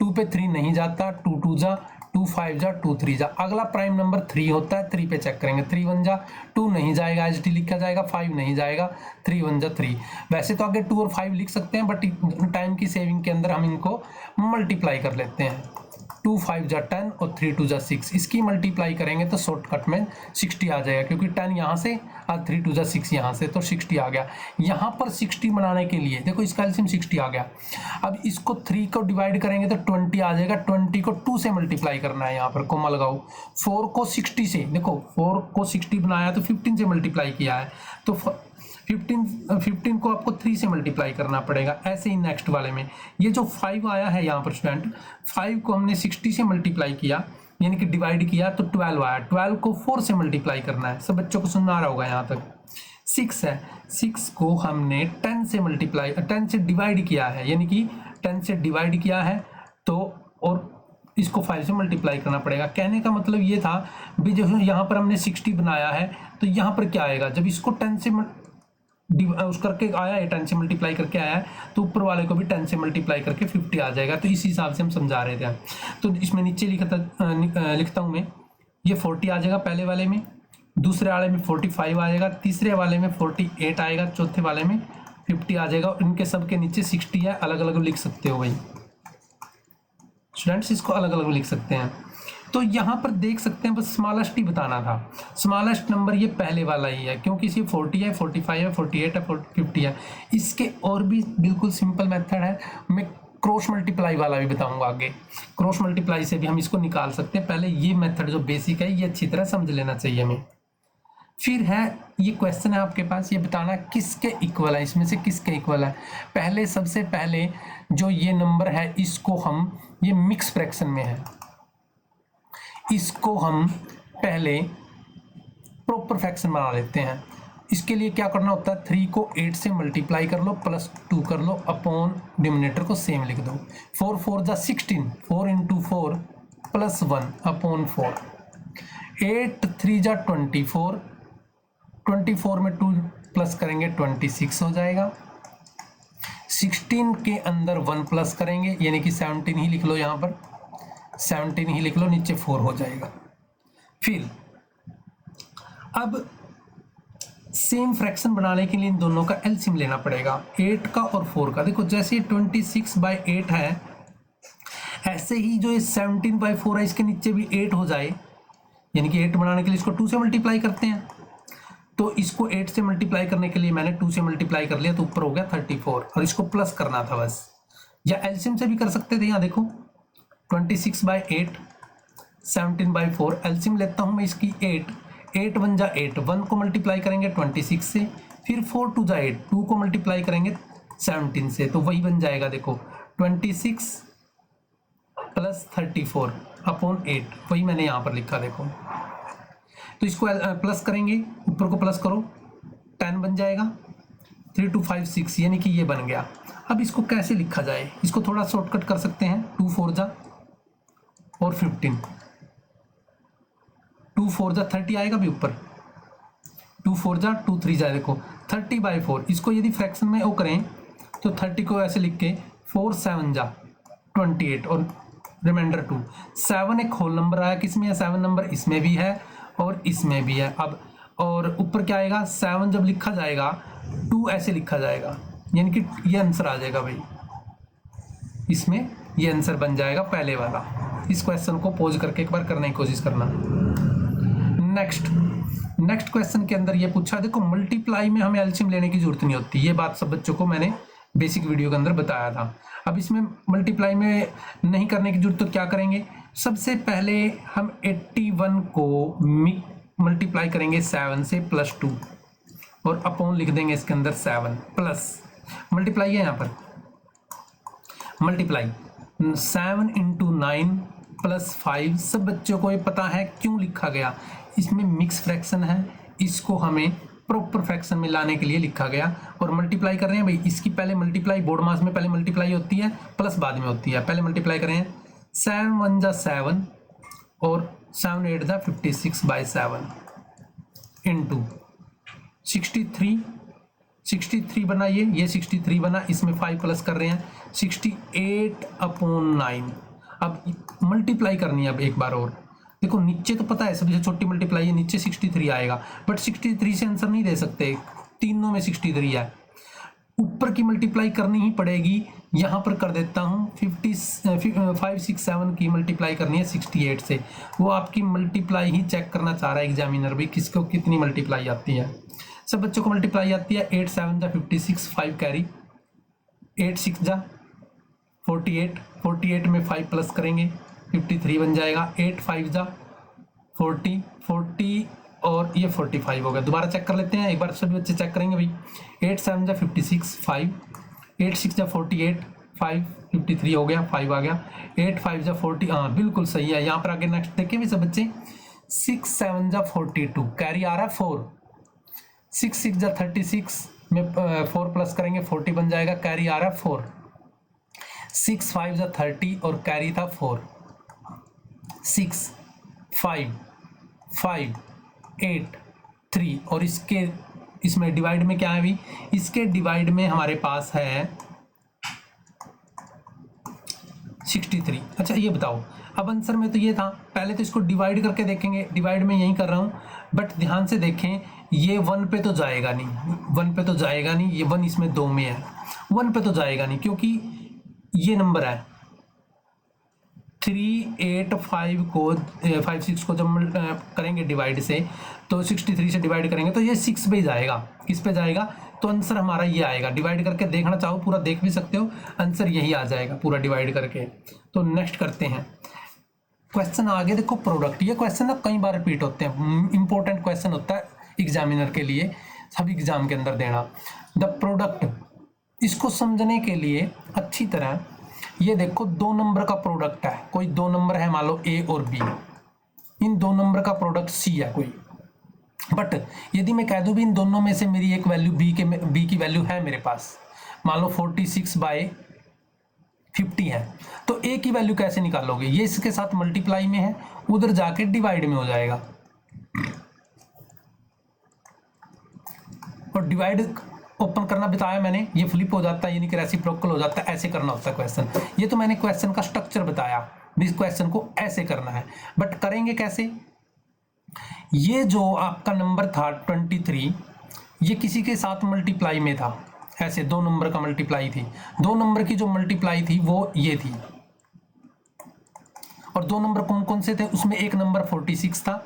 2 पे 3 नहीं जाता, 2 2 जा, 2 5 जा, 2 3 जा। अगला प्राइम नंबर 3 होता है, 3 पे चेक करेंगे, 3 1 जा, 2 नहीं जाएगा, एच डी लिखा जाएगा, 5 नहीं जाएगा, 3 1 जा 3। वैसे तो आगे 2 और 5 लिख सकते हैं, बट टाइम की सेविंग के अंदर हम इनको मल्टीप्लाई कर लेते हैं। 2 5 जा 10 और 3 2 जा 6। इसकी मल्टीप्लाई करेंगे तो शॉर्टकट में 60 आ जाएगा, क्योंकि 10 यहाँ से और 3 2 जा 6 यहाँ से, तो 60 आ गया। यहाँ पर 60 बनाने के लिए देखो इसका एलसीएम 60 आ गया। अब इसको 3 को डिवाइड करेंगे तो 20 आ जाएगा। 20 को 2 से मल्टीप्लाई करना है, यहाँ पर कोमा लगाओ। 4 को 60 से, देखो 4 को 60 बनाया तो 15 से मल्टीप्लाई किया है, तो 15 को आपको 3 से मल्टीप्लाई करना पड़ेगा। ऐसे ही नेक्स्ट वाले में ये जो 5 आया है यहाँ पर स्टूडेंट, 5 को हमने 60 से मल्टीप्लाई किया, यानी कि डिवाइड किया, तो 12 आया। 12 को 4 से मल्टीप्लाई करना है। सब बच्चों को सुनना आ रहा होगा यहाँ तक। 6 है, 6 को हमने 10 से डिवाइड किया है, यानी कि 10 से डिवाइड किया है, तो और इसको 5 से मल्टीप्लाई करना पड़ेगा। कहने का मतलब ये था भी, जो यहाँ पर हमने 60 बनाया है, तो यहाँ पर क्या आएगा, जब इसको 10 से उस करके आया है, 10 से मल्टीप्लाई करके आया है, तो ऊपर वाले को भी 10 से मल्टीप्लाई करके 50 आ जाएगा। तो इस हिसाब से हम समझा रहे थे। तो इसमें नीचे लिखता हूँ मैं, ये 40 आ जाएगा पहले वाले में, दूसरे वाले में 45 आ जाएगा, तीसरे वाले में 48 आएगा, चौथे वाले में 50 आ जाएगा। इनके सब के नीचे 60 है, अलग अलग लिख सकते हो भाई स्टूडेंट्स, इसको अलग अलग लिख सकते हैं। तो यहाँ पर देख सकते हैं, बस स्मॉलेस्ट ही बताना था। स्मॉलेस्ट नंबर ये पहले वाला ही है, क्योंकि इसी 40 है, 45 है, 48 है, 50 है। इसके और भी बिल्कुल सिंपल मेथड है, मैं क्रॉस मल्टीप्लाई वाला भी बताऊंगा आगे। क्रॉस मल्टीप्लाई से भी हम इसको निकाल सकते हैं। पहले ये मेथड जो बेसिक है, ये अच्छी तरह समझ लेना चाहिए हमें। फिर है ये क्वेश्चन है आपके पास, ये बताना किसके इक्वल है, इसमें से किसके इक्वल है। पहले सबसे पहले जो ये नंबर है, इसको हम, ये मिक्स फ्रैक्शन में है, इसको हम पहले प्रॉपर फ्रैक्शन बना लेते हैं। इसके लिए क्या करना होता है, 3 को 8 से मल्टीप्लाई कर लो, प्लस 2 कर लो, अपॉन डिनोमिनेटर को सेम लिख दो। 4 4 जा 16, 4 × 4 प्लस 1 अपॉन 4। 8 3 जा 24, 24 में 2 प्लस करेंगे 26 हो जाएगा। 16 के अंदर 1 प्लस करेंगे, यानी कि 17 ही लिख लो, यहाँ पर 17 ही लिख लो, नीचे 4 हो जाएगा। फिर अब सेम फ्रैक्शन बनाने के लिए इन दोनों का एलसीएम लेना पड़ेगा, 8 का और 4 का। देखो जैसे 26/8 है, ऐसे ही जो ये 17/4 है, इसके नीचे भी 8 हो जाए, यानी कि 8 बनाने के लिए इसको 2 से मल्टीप्लाई करते हैं। तो इसको 8 से मल्टीप्लाई करने के लिए मैंने 2 से मल्टीप्लाई कर लिया, तो ऊपर हो गया 34, और इसको प्लस करना था बस। या एलसीएम से भी कर सकते थे, यहाँ देखो 26/8, 17/4, एलसीएम लेता हूँ मैं इसकी 8 1 जा 8, 1 को मल्टीप्लाई करेंगे 26 से, फिर 4 2 जा 8, 2 को मल्टीप्लाई करेंगे 17 से, तो वही बन जाएगा। देखो 26 प्लस 34 अपॉन 8, वही मैंने यहाँ पर लिखा। देखो तो इसको प्लस करेंगे, ऊपर को प्लस करो, 10 बन जाएगा, 3 2 5 6, यानी कि ये बन गया। अब इसको कैसे लिखा जाए, इसको थोड़ा शॉर्टकट कर सकते हैं, 2 4 जा और 15, 2 2 4 जा 30 आएगा भी ऊपर, 2 4 जा 2 3 जा, देखो 30/4। इसको यदि फ्रैक्शन में वो करें तो 30 को ऐसे लिख के 4 7 जा 28 और रिमाइंडर 2। 7 एक होल नंबर आया, किस में है 7 नंबर, इसमें भी है और इसमें भी है। अब और ऊपर क्या आएगा, 7 जब लिखा जाएगा 2 ऐसे लिखा जाएगा, यानी कि ये आंसर आ जाएगा भाई, इसमें ये आंसर बन जाएगा पहले वाला। इस क्वेश्चन को पॉज करके एक बार करने की कोशिश करना। नेक्स्ट क्वेश्चन के अंदर ये पूछा, देखो मल्टीप्लाई में हमें एलसीएम लेने की जरूरत नहीं होती, ये बात सब बच्चों को मैंने बेसिक वीडियो के अंदर बताया था। अब इसमें मल्टीप्लाई में नहीं करने की जरूरत, तो क्या करेंगे, सबसे पहले हम 81 को मल्टीप्लाई करेंगे 7 से +2 और अपॉन लिख देंगे इसके अंदर 7 प्लस, मल्टीप्लाई है यहाँ पर, मल्टीप्लाई 7 × 9 + 5। सब बच्चों को ये पता है क्यों लिखा गया, इसमें मिक्स फ्रैक्शन है, इसको हमें प्रॉपर फ्रैक्शन में लाने के लिए लिखा गया। और मल्टीप्लाई कर रहे हैं भाई, इसकी पहले मल्टीप्लाई बोर्ड मास में पहले मल्टीप्लाई होती है, प्लस बाद में होती है। पहले मल्टीप्लाई करें 7 1 जा 7 और 7 8 जा 56/7 इंटू 63 बना, ये 63 बना, इसमें 5 प्लस कर रहे हैं 68/9। अब मल्टीप्लाई करनी है अब एक बार और, देखो नीचे तो पता है सबसे छोटी मल्टीप्लाई है, नीचे 63 आएगा, बट 63 से आंसर नहीं दे सकते, तीनों में 63 है, ऊपर की मल्टीप्लाई करनी ही पड़ेगी। यहाँ पर कर देता हूँ 5 6 7 की मल्टीप्लाई करनी है 68 से। वो आपकी मल्टीप्लाई ही चेक करना चाह रहा है एग्जामिनर भी, किसको कितनी मल्टीप्लाई आती है। सब बच्चों को मल्टीप्लाई आती है, 8 7 जा 56, 5 कैरी, 8 6 जा 48, 48 में 5 प्लस करेंगे 53 बन जाएगा, 8 5 जा 40, 40 और ये 45 हो गया। दोबारा चेक कर लेते हैं एक बार, सभी बच्चे चेक करेंगे भाई। 8 7 जा 56, 5, 8 6 जा 48, 5 53 हो गया, 5 आ गया, 8 5 जा 40, हाँ बिल्कुल सही है। यहाँ पर आगे नेक्स्ट देखें भी सब बच्चे, 6 7 जा 42, कैरी आ रहा है 4, 6 6 जा 36 में 4 प्लस करेंगे 40 बन जाएगा, कैरी आ रहा है 4, 6 5 जा 30 और कैरी था 4, 6 5 5 8 3 और इसमें डिवाइड में क्या है अभी, इसके डिवाइड में हमारे पास है 63। अच्छा ये बताओ, अब आंसर में तो ये था, पहले तो इसको डिवाइड करके देखेंगे, डिवाइड में यही कर रहा हूं, बट ध्यान से देखें ये 1 पे तो जाएगा नहीं, 1 पे तो जाएगा नहीं, ये 1 इसमें 2 में है, 1 पे तो जाएगा नहीं क्योंकि ये नंबर है 3 8 5 को 5 6 को जब करेंगे डिवाइड से तो 63 से डिवाइड करेंगे तो ये 6 पे जाएगा, किस पे जाएगा, तो आंसर हमारा ये आएगा। डिवाइड करके देखना चाहो पूरा देख भी सकते हो, आंसर यही आ जाएगा पूरा डिवाइड करके। तो नेक्स्ट करते हैं क्वेश्चन आगे, देखो प्रोडक्ट, ये क्वेश्चन ना कई बार रिपीट होते हैं, इंपॉर्टेंट क्वेश्चन होता है एग्जामिनर के लिए, सब एग्जाम के अंदर देना। द प्रोडक्ट, इसको समझने के लिए अच्छी तरह ये देखो 2 नंबर का प्रोडक्ट है, कोई 2 नंबर है मान लो A और B, इन 2 नंबर का प्रोडक्ट C है कोई, बट यदि मैं कह दूं भी इन दोनों में से मेरी एक वैल्यू B की वैल्यू है मेरे पास, मान लो 46/50 है, तो A की वैल्यू कैसे निकालोगे, ये इसके साथ मल्टीप्लाई में है, उधर जाके डिवाइड में हो जाएगा, और डिवाइड ओपन करना बताया मैंने, ये फ्लिप हो जाता है यानी कि रेसिप्रोकल हो जाता है, ऐसे करना होता है क्वेश्चन। ये तो मैंने क्वेश्चन का स्ट्रक्चर बताया, इस क्वेश्चन को ऐसे करना है, बट करेंगे कैसे। ये जो आपका नंबर था 23, ये किसी के साथ मल्टीप्लाई में था, ऐसे 2 नंबर का मल्टीप्लाई थी, 2 नंबर की जो मल्टीप्लाई थी वो ये थी, और 2 नंबर कौन कौन से थे, उसमें एक नंबर 46 था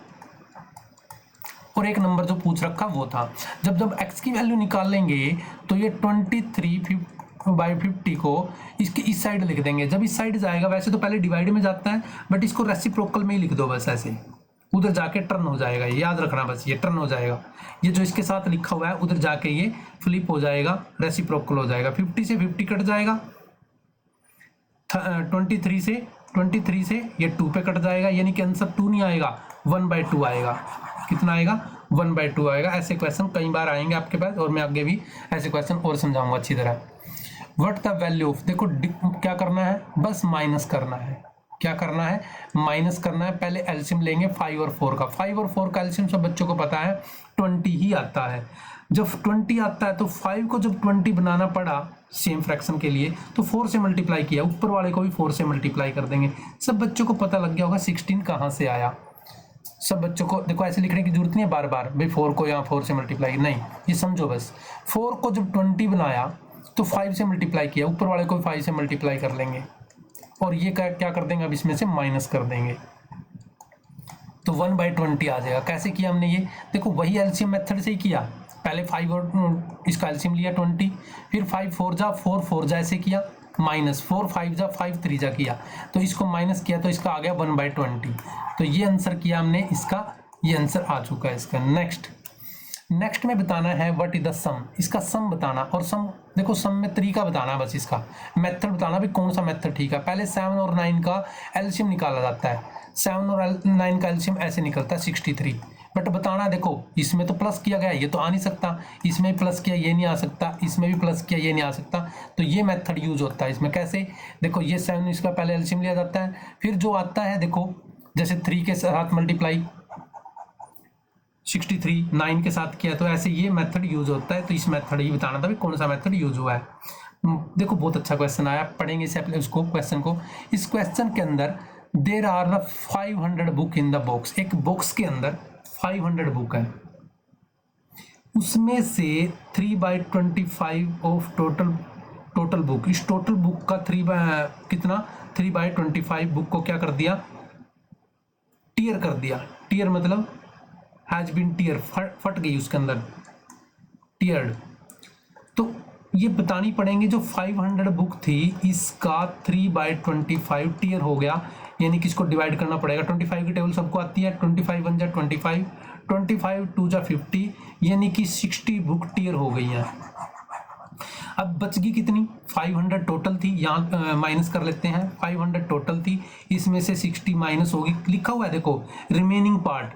और एक नंबर जो पूछ रखा वो था। जब x की वैल्यू निकाल लेंगे तो ये 23/50 को इसकी इस साइड लिख देंगे, जब इस साइड जाएगा, वैसे तो पहले डिवाइड में जाता है बट इसको रेसिप्रोकल में ही लिख दो बस, ऐसे उधर जाके टर्न हो जाएगा, ये याद रखना बस, ये टर्न हो जाएगा, ये जो इसके साथ लिखा हुआ है उधर जाके ये फ्लिप हो जाएगा, रेसिप्रोकल हो जाएगा, 50 से 50 कट जाएगा, 23 से ये 2 पे कट जाएगा, यानी कि आंसर 2 नहीं आएगा, 1/2 आएगा। कितना आएगा, 1/2 आएगा। ऐसे क्वेश्चन कई बार आएंगे आपके पास, और मैं आगे भी ऐसे क्वेश्चन और समझाऊंगा अच्छी तरह। व्हाट द वैल्यू ऑफ, देखो क्या करना है, बस माइनस करना है, क्या करना है, माइनस करना है। पहले एलसीएम लेंगे 5 और 4 का। 5 और 4 का एलसीएम सब बच्चों को पता है 20 ही आता है। जब 20 आता है तो 5 को जब 20 बनाना पड़ा सेम फ्रैक्शन के लिए तो 4 से मल्टीप्लाई किया, ऊपर वाले को भी 4 से मल्टीप्लाई कर देंगे। सब बच्चों को पता लग गया होगा 16 कहाँ से आया। सब बच्चों को देखो ऐसे लिखने की जरूरत नहीं है बार बार भाई 4 को यहाँ 4 से मल्टीप्लाई, नहीं, ये समझो बस 4 को जब 20 बनाया तो 5 से मल्टीप्लाई किया, ऊपर वाले को 5 से मल्टीप्लाई कर लेंगे और ये क्या कर देंगे, अब इसमें से माइनस कर देंगे तो 1/20 आ जाएगा। कैसे किया हमने ये, देखो वही एलसीएम मेथड से ही किया। पहले 5 और इसका एलसीएम लिया 20, फिर 5 4 जा 4 4 जा ऐसे किया, माइनस 4 5 जा 5 3 जा किया, तो इसको माइनस किया तो इसका आ गया 1/20। तो ये आंसर किया हमने इसका, ये आंसर आ चुका है इसका। नेक्स्ट में बताना है व्हाट इज द सम, इसका सम बताना। और सम देखो सम में तरीका बताना, बस इसका मेथड बताना भी कौन सा मेथड ठीक है। पहले 7 और 9 का एलसीएम निकाला जाता है। 7 और 9 का एलसीएम ऐसे निकलता है 63, बट बताना देखो इसमें तो प्लस किया गया ये तो आ नहीं सकता, इसमें प्लस किया ये नहीं आ सकता, इसमें भी प्लस किया ये नहीं आ सकता, तो ये मेथड यूज होता है इसमें। कैसे, देखो ये 7 इसका पहले एलसीएम लिया जाता है, फिर जो आता है देखो जैसे 3 के साथ मल्टीप्लाई 63 9 के साथ किया, तो ऐसे ये मेथड यूज होता है। तो इस मेथड ही बताना था भी कौन सा मेथड यूज हुआ है। देखो बहुत अच्छा क्वेश्चन आया, पढ़ेंगे इसे उसको क्वेश्चन को। इस क्वेश्चन के अंदर there are the 500 book in the box, एक बॉक्स के अंदर 500 बुक है, उसमें से 3/25 ऑफ टोटल बुक, इस टोटल बुक का 3/25 बुक को क्या कर दिया, टीयर कर दिया। टीयर मतलब हैज बीन टीयर, फट गई उसके अंदर, टीयर्ड। तो ये बतानी पड़ेंगे जो 500 बुक थी इसका 3/25 टीयर हो गया, यानी कि इसको डिवाइड करना पड़ेगा। 25 की टेबल सबको आती है, 25 1 जा 25, 25 2 जा 50, यानी कि 60 बुक टीयर हो गई हैं। अब बच गई कितनी, 500 टोटल थी, यहाँ माइनस कर लेते हैं। 500 टोटल थी, इसमें से 60 माइनस होगी, लिखा हुआ है देखो रिमेनिंग पार्ट,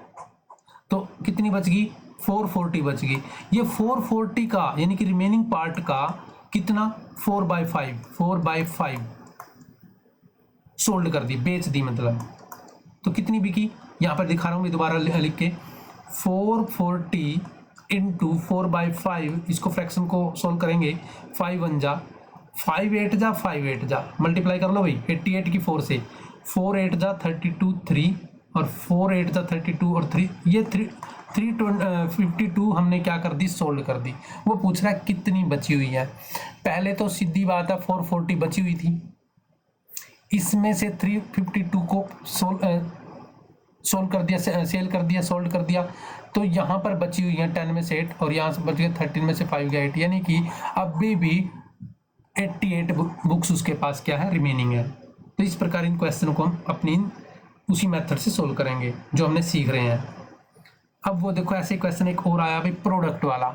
तो कितनी बच गई, 440 बच गई। ये 440 का यानी कि रिमेनिंग पार्ट का कितना, 4/5 सोल्ड कर दी, बेच दी मतलब, तो कितनी बिकी, यहाँ पर दिखा रहा हूँ मैं दोबारा लिख के, 440 इंटू 4/5, इसको फ्रैक्शन को सोल्व करेंगे, 5 1 जा 5 8 जा 5 8 जा, मल्टीप्लाई कर लो भाई 88 की 4 से, 4 8 जा 32 3 और 4 8 जा 32 और 3, ये 352 हमने क्या कर दी, सोल्ड कर दी। वो पूछ रहा है कितनी बची हुई है। पहले तो सीधी बात है 440 बची हुई थी, इसमें से 352 को सोल्व कर दिया, सेल कर दिया, सोल्ड कर दिया, तो यहाँ पर बची हुई है 10 में से 8 और यहाँ से बच गया 13 में से 5 गया 8, यानी कि अभी भी 88 बुक्स उसके पास क्या है, रिमेनिंग है। तो इस प्रकार इन क्वेश्चन को हम अपनी उसी मेथड से सोल्व करेंगे जो हमने सीख रहे हैं। अब वो देखो ऐसे क्वेश्चन एक और आया भाई, प्रोडक्ट वाला,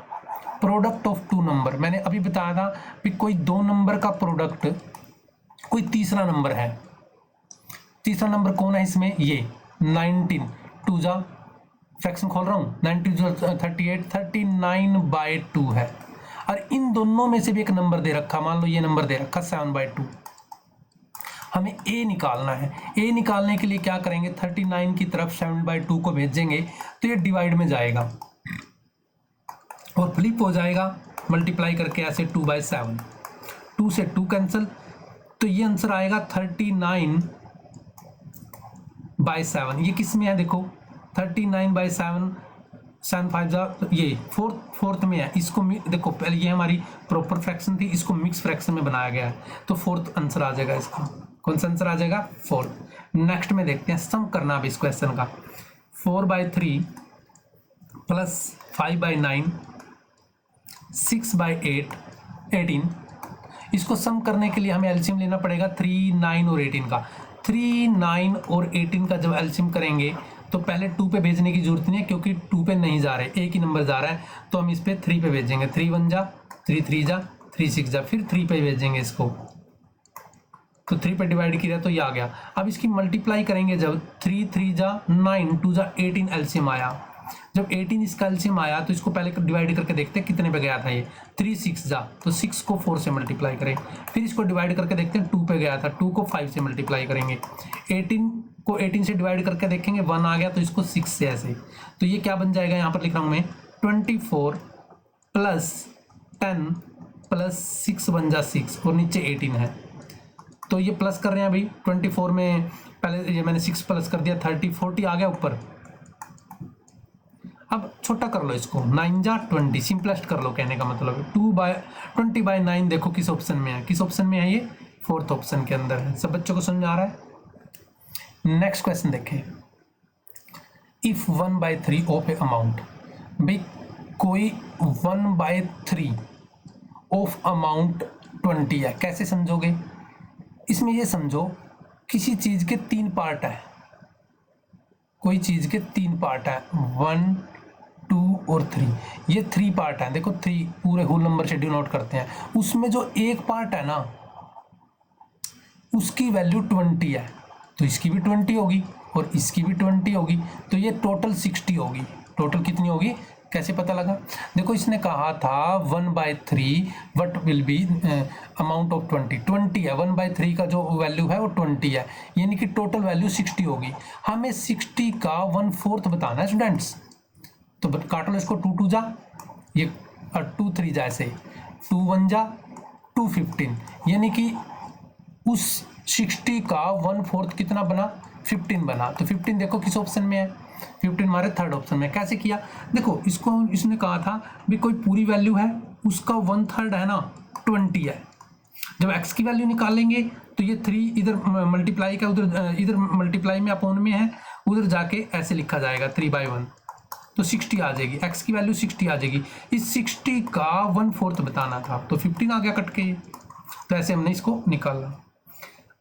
प्रोडक्ट ऑफ 2 नंबर। मैंने अभी बताया था कि कोई 2 नंबर का प्रोडक्ट, कोई तीसरा नंबर है, तीसरा नंबर कौन है इसमें, ये 19 2 जा फ्रैक्शन खोल रहा हूँ, 19 38 39/2 है, और इन दोनों में से भी एक नंबर दे रखा, मान लो ये नंबर दे रखा 7/2। हमें ए निकालना है। ए निकालने के लिए क्या करेंगे, 39 की तरफ 7/2 को भेजेंगे तो ये डिवाइड में जाएगा और फ्लिप हो जाएगा, मल्टीप्लाई करके ऐसे 2/7, 2 से 2 कैंसिल, तो ये आंसर आएगा 39/7। ये किस में है देखो, 39/7, 7 5 जा, ये फोर्थ में है। इसको देखो पहले ये हमारी प्रॉपर फ्रैक्शन थी, इसको मिक्स फ्रैक्शन में बनाया गया है, तो फोर्थ आंसर आ जाएगा इसका। कौन सा आंसर आ जाएगा, 4। नेक्स्ट में देखते हैं, सम करना अब इस क्वेश्चन का। 4/3 प्लस 5/9 6/8 18, इसको सम करने के लिए हमें एलसीएम लेना पड़ेगा 3 9 और 18 का। 3 9 और 18 का जब एलसीएम करेंगे तो पहले 2 पे भेजने की जरूरत नहीं है, क्योंकि 2 पे नहीं जा रहे, एक ही नंबर जा रहा है, तो हम इस पे 3 पे भेजेंगे। 3 1 जा 3 3 जा 3 6 जा, फिर 3 पे भेजेंगे इसको, तो 3 पे डिवाइड किया तो ये आ गया। अब इसकी मल्टीप्लाई करेंगे जब 3 3 जा 9 2 जा 18 एलसीएम आया, जब 18 इसका एलसीएम आया तो इसको पहले डिवाइड करके देखते हैं कितने पे गया था ये। 3 6 जा, तो 6 को 4 से मल्टीप्लाई करें। फिर इसको डिवाइड करके देखते हैं 2 पे गया था, 2 को 5 से मल्टीप्लाई करेंगे। 18 को 18 से डिवाइड करके देखेंगे 1 आ गया, तो इसको 6 से ऐसे। तो ये क्या बन जाएगा, यहाँ पर लिख रहा हूँ मैं 24 प्लस 10 प्लस 6 बन जा 6, और नीचे 18 है। तो ये प्लस कर रहे हैं भाई, 24 में पहले ये मैंने 6 प्लस कर दिया, 30 40 आ गया ऊपर। अब छोटा कर लो इसको, 9 जा 20, सिंपलेस्ट कर लो कहने का मतलब है। 20/9 देखो किस ऑप्शन में है, किस ऑप्शन में है ये, 4th ऑप्शन के अंदर है। सब बच्चों को समझ आ रहा है। नेक्स्ट क्वेश्चन देखें, इफ 1/3 ऑफ ए अमाउंट, भाई कोई 1/3 ऑफ अमाउंट 20 है, कैसे समझोगे? इसमें ये समझो किसी चीज के 3 पार्ट है, कोई चीज के 3 पार्ट है, 1 2 और 3, ये 3 पार्ट है। देखो 3 पूरे होल नंबर से डिनोट करते हैं, उसमें जो एक पार्ट है ना उसकी वैल्यू 20 है, तो इसकी भी 20 होगी और इसकी भी 20 होगी, तो ये टोटल 60 होगी। टोटल कितनी होगी, कैसे पता लगा? देखो इसने कहा था 1/3 what will be amount of 20 है, 1/3 का जो वैल्यू है वो 20 है, यानी कि टोटल वैल्यू 60 होगी। हमें 60 का 1/4 बताना है स्टूडेंट्स, तो काट लो इसको, 2 2 जा, ये 2 3 जा, ऐसे 2 1 जा 2 15, यानी कि उस 60 का 1/4 कितना बना, 15 बना। तो 15 देखो किस ऑप्शन में है, 15 हमारे 3rd ऑप्शन में। कैसे किया, देखो इसको इसने कहा था भी कोई पूरी वैल्यू है, उसका 1/3 है ना 20 है। जब x की वैल्यू निकालेंगे तो ये 3 इधर मल्टीप्लाई का, उधर इधर मल्टीप्लाई में अपॉन में है, उधर जाके ऐसे लिखा जाएगा 3/1, तो 60 आ जाएगी, x की वैल्यू 60 आ जाएगी। इस 60 का 1/4 बताना था, तो 15 आ गया कट के, तो ऐसे हमने इसको निकाला।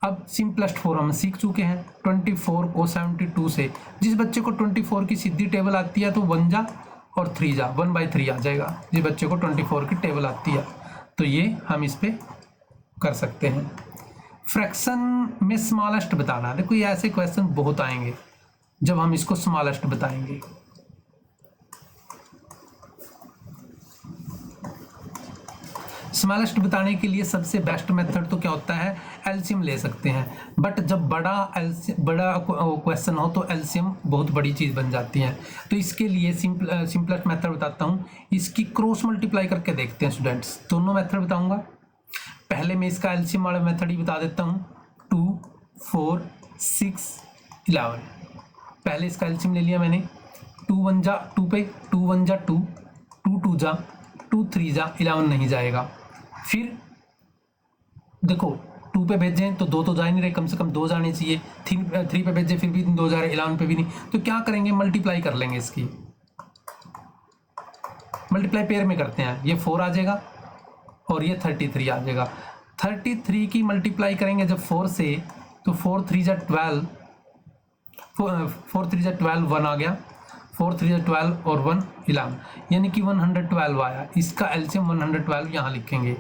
अब सिंपलेस्ट फॉर्म हम सीख चुके हैं, 24 को 72 से, जिस बच्चे को 24 की सीधी टेबल आती है तो 1 जा और 3 जा, 1/3 आ जाएगा। जिस बच्चे को 24 की टेबल आती है तो ये हम इस पे कर सकते हैं। फ्रैक्शन में स्मॉलेस्ट बताना है, देखो ये ऐसे क्वेश्चन बहुत आएंगे जब हम इसको स्मॉलेस्ट बताएंगे। स्मॉलेस्ट बताने के लिए सबसे बेस्ट मेथड तो क्या होता है, एलसीएम ले सकते हैं, बट जब बड़ा क्वेश्चन हो तो एलसीएम बहुत बड़ी चीज़ बन जाती है। तो इसके लिए सिंपलेस्ट मेथड बताता हूँ, इसकी क्रॉस मल्टीप्लाई करके देखते हैं स्टूडेंट्स। दोनों मेथड बताऊंगा, पहले मैं इसका एलसीएम वाला मेथड ही बता देता हूँ। 2 4 6 11, पहले इसका एलसीएम ले लिया मैंने, 2 1 जा 2 पे, 2 1 जा 2, 2 2 जा 2, 3 जा 11 नहीं जाएगा। फिर देखो 2 पे भेजें तो 2 तो जा ही नहीं रहे, कम से कम 2 जाने चाहिए। 3 पे भेजें फिर भी 2 जा रहे, 11 पे भी नहीं, तो क्या करेंगे, मल्टीप्लाई कर लेंगे। इसकी मल्टीप्लाई पेयर में करते हैं, ये 4 आ जाएगा और ये 33 आ जाएगा। 33 की मल्टीप्लाई करेंगे जब 4 से, तो 4 3 जा 12, 4 3 जा 12, 1 आ गया, 4 3 जा 12 और 1 11, यानी कि 112 आया। इसका एलसीएम 112 यहाँ लिखेंगे।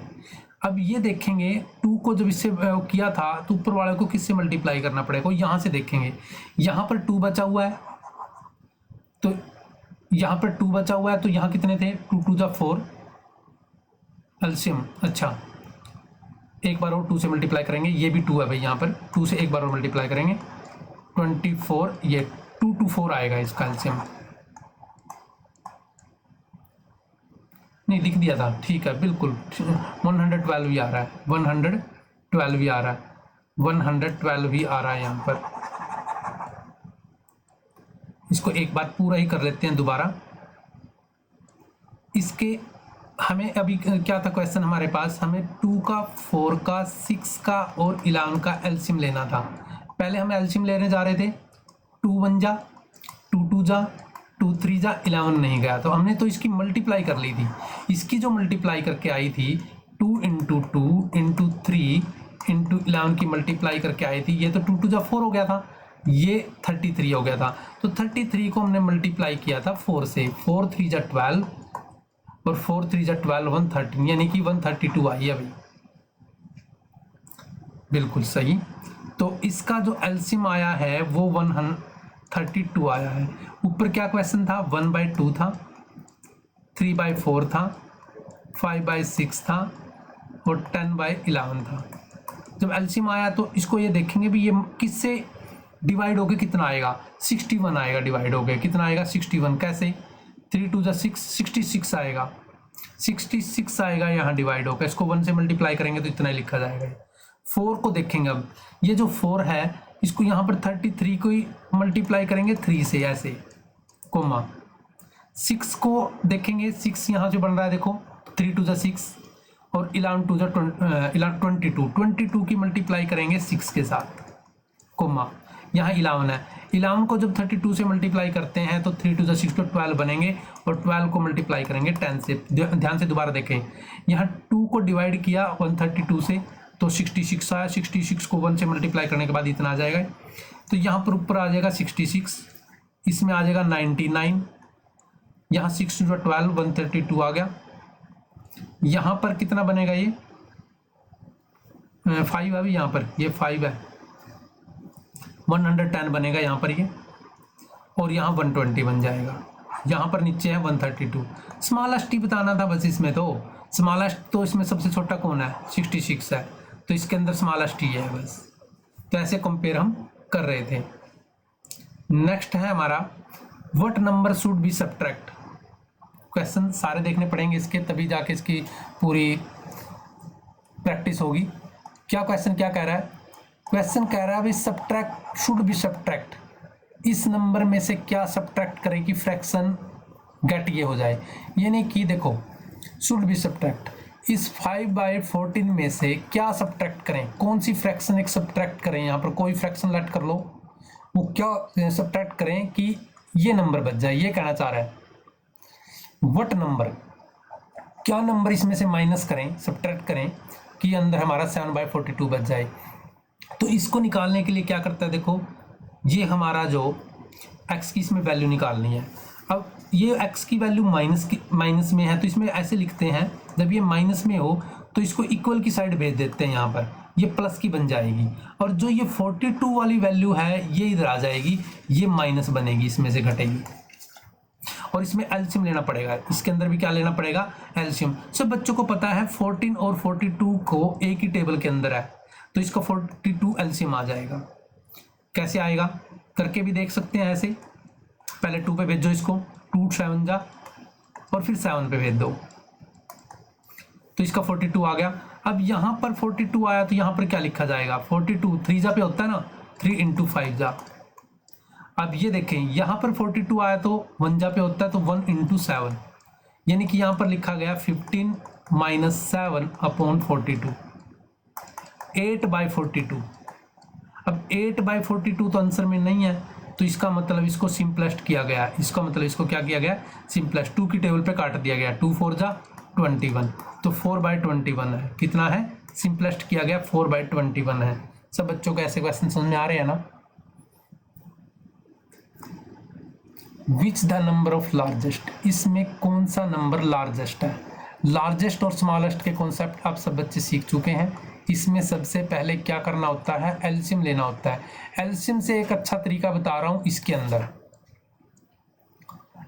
अब ये देखेंगे 2 को जब इससे किया था तो ऊपर वाले को किससे मल्टीप्लाई करना पड़ेगा, यहाँ से देखेंगे। यहाँ पर 2 बचा हुआ है, तो यहाँ पर 2 बचा हुआ है, तो यहाँ कितने थे, 2 2 जा 4 एलसीएम। अच्छा एक बार और 2 से मल्टीप्लाई करेंगे, ये भी 2 है भाई, यहाँ पर 2 से एक बार और मल्टीप्लाई करेंगे 24, ये 2 2 4 आएगा इसका एलसीएम। नहीं लिख दिया था, ठीक है बिल्कुल, 112 भी आ रहा है, 112 भी आ रहा है, 112 भी आ रहा है यहाँ पर। इसको एक बार पूरा ही कर लेते हैं दोबारा। इसके हमें अभी क्या था क्वेश्चन हमारे पास, हमें 2 का 4 का 6 का और 11 का एलसीएम लेना था। पहले हम एलसीएम लेने जा रहे थे, 2 1 जा 2 2 जा 2 3 जा 11 नहीं गया, तो हमने तो इसकी मल्टीप्लाई कर ली थी। इसकी जो मल्टीप्लाई करके आई थी 2 × 2 × 3 × 11 की मल्टीप्लाई करके आई थी, ये तो 2 2 जा 4 हो गया था, ये 33 हो गया था। तो 33 को हमने मल्टीप्लाई किया था 4 से, 4 3 जा 12 और 4 3 जा 12 113, यानी कि 132 आई है भाई, बिल्कुल सही। तो इसका जो एलसीएम आया है वो 32 आया है। ऊपर क्या क्वेश्चन था, 1/2 था, 3/4 था, 5/6 था और 10/11 था। जब एलसीएम आया तो इसको ये देखेंगे भी ये किससे डिवाइड होके कितना आएगा, 61 आएगा डिवाइड होके, कितना आएगा 61। कैसे, 3 2 जा 6, 66 आएगा, 66 आएगा यहाँ डिवाइड होकर। इसको 1 से मल्टीप्लाई करेंगे तो इतना ही लिखा जाएगा। 4 को देखेंगे, अब ये जो 4 है इसको यहाँ पर 33 को ही मल्टीप्लाई करेंगे 3 से ऐसे, कोमा 6 को देखेंगे, 6 यहाँ से बन रहा है देखो, 3 2 जा 6 और 11 2 जा 22 की मल्टीप्लाई करेंगे 6 के साथ, कोमा यहाँ 11 है। 11 को जब 32 से मल्टीप्लाई करते हैं तो 3 2 जा 6 तो 12 बनेंगे और 12 को मल्टीप्लाई करेंगे 10 से। ध्यान से दोबारा देखें, यहाँ 2 को डिवाइड किया 132 से तो 66 आया, 66 को 1 से मल्टीप्लाई करने के बाद इतना आ जाएगा। तो यहाँ पर ऊपर आ जाएगा 66, इसमें आ जाएगा 99, यहाँ 6 2 जा 12, 132 आ गया। यहाँ पर कितना बनेगा, ये 5 अभी यहाँ पर ये 5 है, 110 बनेगा यहाँ पर ये, और यहाँ 120 बन जाएगा। यहाँ पर नीचे है 132। स्मॉलेस्ट ही बताना था बस इसमें, तो स्मॉलेस्ट तो इसमें सबसे छोटा कौन है, 66 है, तो इसके अंदर स्मॉलेस्ट ही है बस। तो ऐसे कंपेयर हम कर रहे थे। नेक्स्ट है हमारा what number should be subtract. Question सारे देखने पड़ेंगे इसके, तभी जाके इसकी पूरी प्रैक्टिस होगी। क्या क्वेश्चन क्या कह रहा है, क्वेश्चन कह रहा है भाई सब्ट्रैक्ट, शुड बी सब्ट्रैक्ट, इस नंबर में से क्या सब्ट्रैक्ट करें कि फ्रैक्शन गेट ये हो जाए। यानी कि देखो शुड बी सब्ट्रैक्ट, इस 5/14 में से क्या सब्ट्रैक्ट करें, कौन सी फ्रैक्शन एक सब्ट्रैक्ट करें। यहाँ पर कोई फ्रैक्शन लेट कर लो, वो क्या सब्ट्रैक्ट करें कि ये नंबर बच जाए, ये कहना चाह रहा है। व्हाट नंबर, क्या नंबर इसमें से माइनस करें, सब्ट्रैक्ट करें कि अंदर हमारा 7/42 बच जाए। तो इसको निकालने के लिए क्या करता है, देखो ये हमारा जो x की इसमें वैल्यू निकालनी है। अब ये x की वैल्यू माइनस में है तो इसमें ऐसे लिखते हैं, जब ये माइनस में हो तो इसको इक्वल की साइड भेज देते हैं, यहाँ पर ये प्लस की बन जाएगी, और जो ये 42 वाली वैल्यू है ये इधर आ जाएगी, ये माइनस बनेगी, इसमें से घटेगी। और इसमें एलसीएम लेना पड़ेगा, इसके अंदर भी क्या लेना पड़ेगा, एलसीएम। सब बच्चों को पता है 14 और 42 को एक ही टेबल के अंदर है, तो इसका 42 एलसीएम आ जाएगा। कैसे आएगा करके भी देख सकते हैं ऐसे, पहले 2 पे भेजो इसको, 2 7 जा और फिर 7 पे भेज दो, तो इसका 42 आ गया। अब यहाँ पर 42 आया तो यहाँ पर क्या लिखा जाएगा, 42 3 जा पे होता है ना, 3 × 5 जा। अब ये देखें यहाँ पर 42 आया तो 1 जा पे होता है तो 1 × 7, यानी कि यहाँ पर लिखा गया 15 - 7/42, 8/42। अब 8/42 तो आंसर में नहीं है, तो इसका मतलब इसको सिंपलेस्ट किया गया, इसका मतलब इसको क्या किया गया, सिंपलेस्ट। 2 की टेबल पे काट दिया गया, 2 4 जा 21, तो 4/21 है, कितना है, सिंपलेस्ट किया गया 4/21 है। सब बच्चों को ऐसे क्वेश्चन समझ में आ रहे हैं ना। Which the number of largest, इसमें कौन सा नंबर लार्जेस्ट है। लार्जेस्ट और स्मॉलेस्ट के कॉन्सेप्ट आप सब बच्चे सीख चुके हैं। इसमें सबसे पहले क्या करना होता है, एलसीएम लेना होता है। एलसीएम से एक अच्छा तरीका बता रहा हूं, इसके अंदर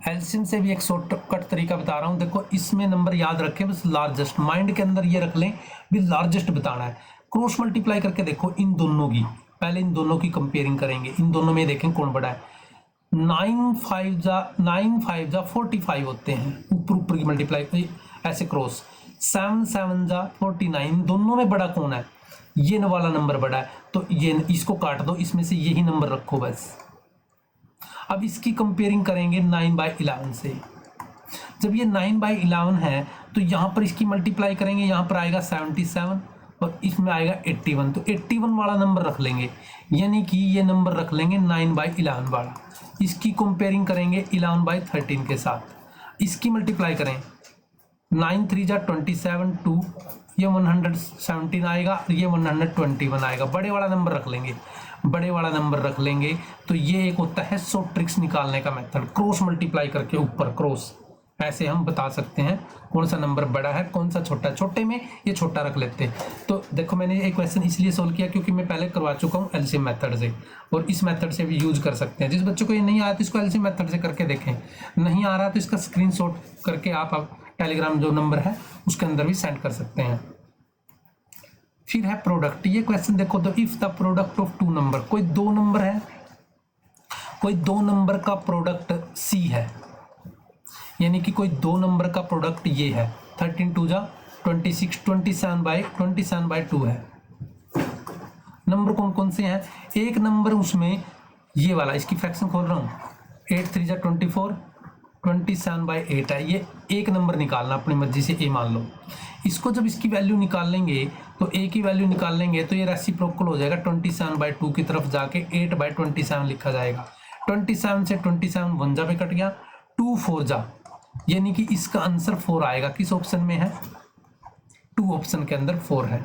एलसीएम से भी एक शॉर्टकट तरीका बता रहा हूं। देखो इसमें नंबर याद रखें, बस लार्जेस्ट माइंड के अंदर ये रख लें भी लार्जेस्ट बताना है। क्रॉस मल्टीप्लाई करके देखो इन दोनों की, पहले इन दोनों की कंपेयरिंग करेंगे, इन दोनों में देखें कौन बड़ा है। 9 5 जा 45 होते हैं, ऊपर की मल्टीप्लाई ऐसे क्रॉस। 7 7 जा 49, दोनों में बड़ा कौन है, ये वाला नंबर बड़ा है, तो ये इसको काट दो, इसमें से यही नंबर रखो बस। अब इसकी कंपेयरिंग करेंगे 9/11 से। जब ये 9/11 है तो यहाँ पर इसकी मल्टीप्लाई करेंगे, यहाँ पर आएगा 77 और इसमें आएगा 81, तो 81 वाला नंबर रख लेंगे, यानी कि ये नंबर रख लेंगे 9/11 वाला। इसकी कंपेयरिंग करेंगे 11/13 के साथ, इसकी मल्टीप्लाई करें 9 3 जा 27, 2 ये 117 आएगा, ये 121 आएगा। बड़े वाला नंबर रख लेंगे, बड़े वाला नंबर रख लेंगे। तो ये एक होता है शॉर्ट ट्रिक्स निकालने का मेथड, क्रॉस मल्टीप्लाई करके ऊपर क्रॉस ऐसे हम बता सकते हैं कौन सा नंबर बड़ा है कौन सा छोटा है। छोटे में ये छोटा रख लेते हैं। तो देखो मैंने एक क्वेश्चन इसलिए सोल्व किया क्योंकि मैं पहले करवा चुका हूँ एलसीएम मेथड से, और इस मेथड से भी यूज कर सकते हैं। जिस बच्चों को ये नहीं आया तो इसको एलसीएम मेथड से करके देखें, नहीं आ रहा तो इसका स्क्रीनशॉट करके आप टेलीग्राम जो नंबर है उसके अंदर भी सेंड कर सकते हैं। फिर है प्रोडक्ट। ये क्वेश्चन देखो, तो if the product of two number, कोई दो नंबर है, कोई दो नंबर का प्रोडक्ट सी है, यानी कि कोई दो नंबर का प्रोडक्ट ये है 13 2 जा 26, 27/2 है। नंबर कौन कौन से हैं? एक नंबर उसमें ये वाला, इसकी फ्रैक्शन खोल रहा हूँ, 8 3 जा 24, 27/8 है। ये एक नंबर निकालना अपनी मर्जी से, ए मान लो। इसको जब इसकी वैल्यू निकाल लेंगे तो ए की वैल्यू निकाल लेंगे तो ये रेसिप्रोकल हो जाएगा, 27/2 की तरफ जाके 8/27 लिखा जाएगा। 27 से 27 1 जा पे कट गया, 2 4 जा, यानी कि इसका आंसर 4 आएगा। किस ऑप्शन में है? 2 ऑप्शन के अंदर 4 है।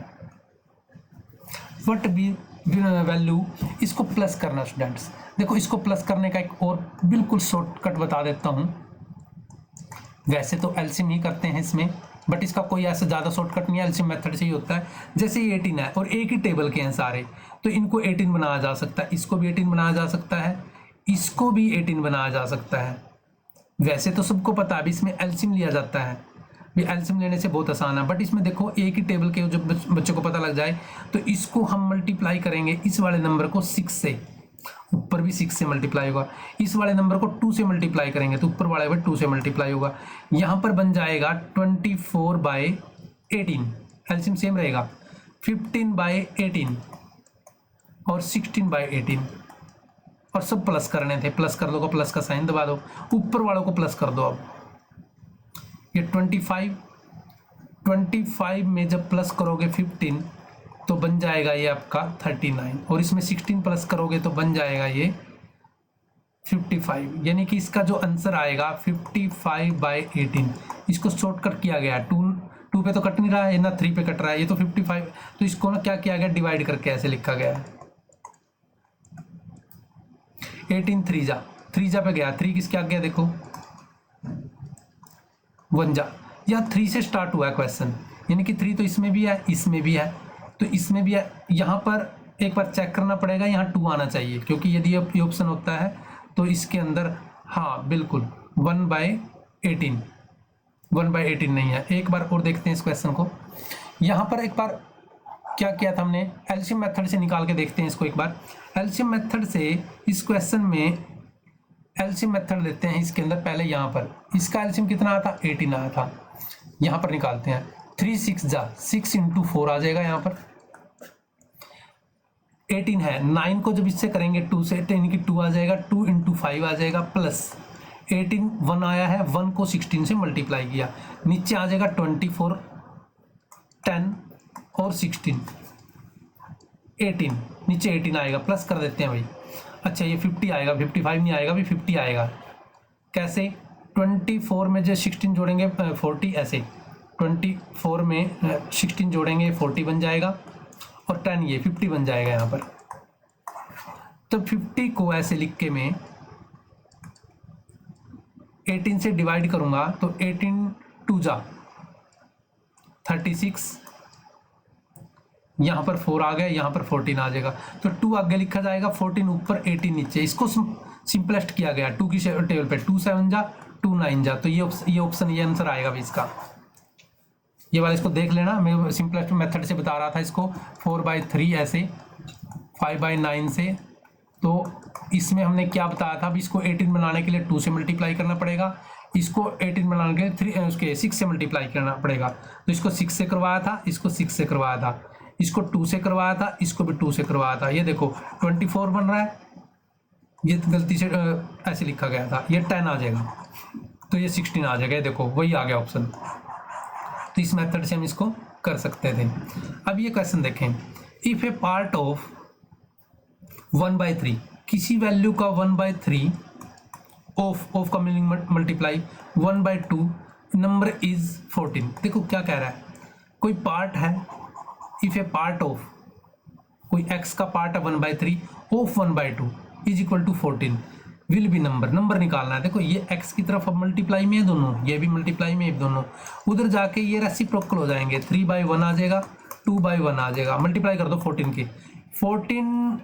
वट बी वैल्यू, इसको प्लस करना स्टूडेंट्स। देखो इसको प्लस करने का एक और बिल्कुल शॉर्टकट बता देता हूं। वैसे तो एलसीएम ही करते हैं इसमें, बट इसका कोई ऐसा ज़्यादा शॉर्टकट नहीं है, एलसीएम मेथड से ही होता है। जैसे ये 18 है और एक ही टेबल के हैं सारे, तो इनको 18 बनाया जा सकता है, इसको भी 18 बनाया जा सकता है, इसको भी 18 बनाया जा सकता है। वैसे तो सबको पता है, अभी इसमें एलसीएम लिया जाता है, भी एलसीएम लेने से बहुत आसान है। बट इसमें देखो एक ही टेबल के जब बच्चों को पता लग जाए तो इसको हम मल्टीप्लाई करेंगे इस वाले नंबर को 6 से, ऊपर भी 6 से मल्टीप्लाई होगा। इस वाले नंबर को 2 से मल्टीप्लाई करेंगे तो ऊपर वाले पर 2 से मल्टीप्लाई होगा। यहाँ पर बन जाएगा 24/18, एलसीएम सेम रहेगा, 15/18 और 16/18, और सब प्लस करने थे, प्लस कर दो, प्लस का साइन दबा दो, ऊपर वालों को प्लस कर दो। अब ये 25 में जब प्लस करोगे 15 तो बन जाएगा ये आपका 39, और इसमें 16 प्लस करोगे तो बन जाएगा ये 55, यानी कि इसका जो आंसर आएगा 55/18। इसको शॉर्टकट किया गया, 2 पे तो कट नहीं रहा है ना, 3 पे कट रहा है, ये तो 55, तो इसको ना क्या किया गया, डिवाइड करके ऐसे लिखा गया है। 18 3 जा, 3 जा पे गया, 3 किसके आगे गया देखो, 1 जा, या 3 से स्टार्ट हुआ है क्वेश्चन, यानी कि 3 तो इसमें भी है, इसमें भी है, तो इसमें भी है। यहाँ पर एक बार चेक करना पड़ेगा, यहाँ 2 आना चाहिए, क्योंकि यदि ये ऑप्शन होता है तो इसके अंदर, हाँ बिल्कुल 1/18 नहीं है। एक बार और देखते हैं इस क्वेश्चन को। यहाँ पर एक बार क्या किया था हमने, एलसीएम मेथड से निकाल के देखते हैं इसको एक बार। एलसीएम मेथड से इस क्वेश्चन में एलसीएम मेथड लेते हैं इसके अंदर। पहले यहाँ पर इसका एलसीएम कितना आया था, 18 आया था। यहाँ पर निकालते हैं, 3 6 जा, 6 × 4 आ जाएगा। यहाँ पर 18 है, 9 को जब इससे करेंगे 2 से, यानी कि 2 आ जाएगा, 2 × 5 आ जाएगा, प्लस 18 1 आया है, 1 को 16 से मल्टीप्लाई किया, नीचे आ जाएगा 24 10 और 16 18, नीचे 18 आएगा, प्लस कर देते हैं भाई। अच्छा ये 50 आएगा, 55 नहीं आएगा, भी 50 आएगा। कैसे? 24 में जो 16 जोड़ेंगे 40, ऐसे 24 में 16 जोड़ेंगे 40 बन जाएगा, और 10 ये 50 बन जाएगा यहाँ पर। तो 50 को ऐसे लिख के मैं 18 से डिवाइड करूंगा तो 18 2 जा 36, यहाँ पर 4 आ गया, यहाँ पर 14 आ जाएगा, तो 2 आगे लिखा जाएगा, 14 ऊपर 18 नीचे। इसको सिंपलेस्ट किया गया 2 की टेबल पे, 2 7 जा 2 9 जा, तो ये ऑप्शन, ये आंसर आएगा भी इसका। ये वाला इसको देख लेना, मैं सिंपलेस्ट मेथड से बता रहा था इसको, 4/3 ऐसे, 5/9 से। तो इसमें हमने क्या बताया था, अभी इसको 18 बनाने के लिए 2 से मल्टीप्लाई करना पड़ेगा, इसको 18 बनाने के लिए 6 से मल्टीप्लाई करना पड़ेगा। तो इसको 6 से करवाया था, इसको 6 से करवाया था, इसको 2 से करवाया था, इसको भी 2 से करवाया था। ये देखो 24 बन रहा है, ये गलती से ऐसे लिखा गया था, ये 10 आ जाएगा, तो ये 16 आ जाएगा। ये देखो वही आ गया ऑप्शन। तो इस मेथड से हम इसको कर सकते थे। अब ये क्वेश्चन देखें, इफ ए पार्ट ऑफ 1/3, किसी वैल्यू का 1/3 ऑफ का मीनिंग मल्टीप्लाई 1/2 नंबर इज 14। देखो क्या कह रहा है, कोई पार्ट है, इफ ए पार्ट ऑफ, कोई x का पार्ट है 1/3 of 1/2 is equal to 14। Will be number, number निकालना है। देखो ये x की तरफ अब मल्टीप्लाई में है दोनों, ये भी मल्टीप्लाई में है दोनों, उधर जाके ये रेसिप्रोकल हो जाएंगे, 3/1 आ जाएगा, 2/1 आ जाएगा। मल्टीप्लाई कर दो 14 की, 14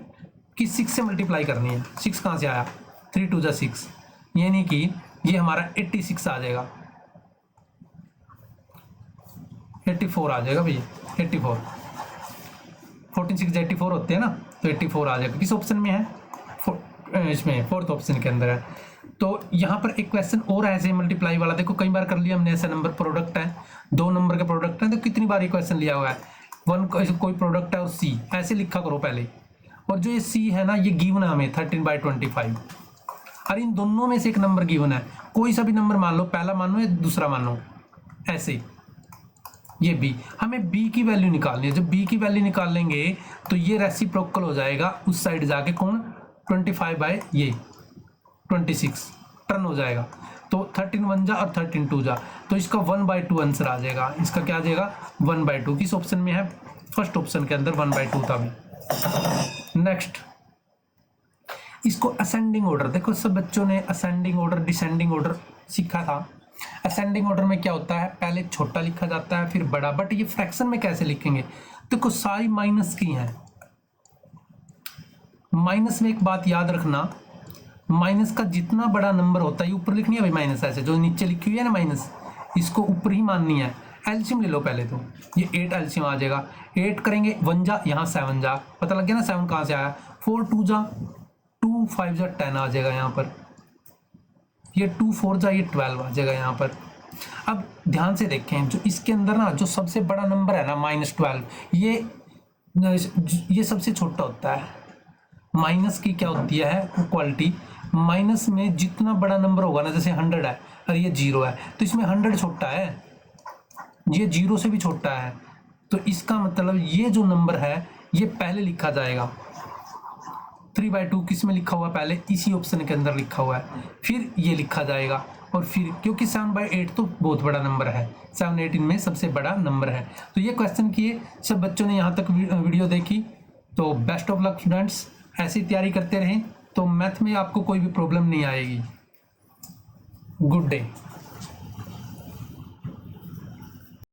की 6 से मल्टीप्लाई करनी है। 6 कहाँ से आया, 3 2 जा 6, यानी कि ये हमारा 86 आ जाएगा, 84 आ जाएगा भैया, 84, 14 6 84 होते हैं ना, तो 84 आ जाएगा। किस ऑप्शन में है, इसमें फोर्थ ऑप्शन के अंदर है। तो यहाँ पर एक क्वेश्चन और है ऐसे मल्टीप्लाई वाला, देखो कई बार कर लिया हमने ऐसा, नंबर प्रोडक्ट है, 2 नंबर के प्रोडक्ट है, तो कितनी बार ये क्वेश्चन लिया हुआ है, 1 कोई प्रोडक्ट है और C ऐसे लिखा करो पहले। और जो ये C है ना, ये गिवन है हमें 13/25, और इन दोनों में से एक नंबर गिवन है, कोई सा भी नंबर मान लो, पहला मान लो या दूसरा मान लो, ऐसे ये B, हमें B की वैल्यू निकालनी है। जब B की वैल्यू निकाल लेंगे तो ये रेसिप्रोकल हो जाएगा उस साइड जाके, कौन, 25/26 टर्न हो जाएगा, तो 13 1 जा और 13 2 जा, तो इसका 1/2 आंसर आ जाएगा। इसका क्या आ जाएगा, 1/2। किस ऑप्शन में है, फर्स्ट ऑप्शन के अंदर 1/2 था भी। नेक्स्ट, इसको असेंडिंग ऑर्डर, देखो सब बच्चों ने असेंडिंग ऑर्डर डिसेंडिंग ऑर्डर सीखा था। असेंडिंग ऑर्डर में क्या होता है, पहले छोटा लिखा जाता है फिर बड़ा, बट ये फ्रैक्शन में कैसे लिखेंगे, देखो सारी माइनस की हैं। माइनस में एक बात याद रखना, माइनस का जितना बड़ा नंबर होता है, ये ऊपर लिखनी है भाई माइनस, ऐसे जो नीचे लिखी हुई है ना माइनस, इसको ऊपर ही माननी है। एलसीएम ले लो पहले, तो ये 8 एलसीएम आ जाएगा, 8 करेंगे 1 जा, यहाँ 7 जा, पता लग गया ना 7 कहाँ से आया, 4 2 जा, 2 5 जा 10 आ जाएगा यहाँ पर, ये 2 4 जा, ये 12 आ जाएगा यहाँ पर। अब ध्यान से देखें, जो इसके अंदर ना जो सबसे बड़ा नंबर है ना -12, ये सबसे छोटा होता है। माइनस की क्या होती है क्वालिटी, माइनस में जितना बड़ा नंबर होगा ना, जैसे 100 है और ये 0 है, तो इसमें 100 छोटा है, ये 0 से भी छोटा है, तो इसका मतलब ये जो नंबर है ये पहले लिखा जाएगा। 3/2 किस में लिखा हुआ, पहले इसी ऑप्शन के अंदर लिखा हुआ है, फिर ये लिखा जाएगा, और फिर क्योंकि 7/8 तो बहुत बड़ा नंबर है, 7 8 इनमें सबसे बड़ा नंबर है। तो ये क्वेश्चन किए, सब बच्चों ने यहाँ तक वीडियो देखी, तो बेस्ट ऑफ लक स्टूडेंट्स, ऐसी तैयारी करते रहें तो मैथ में आपको कोई भी प्रॉब्लम नहीं आएगी। Good day.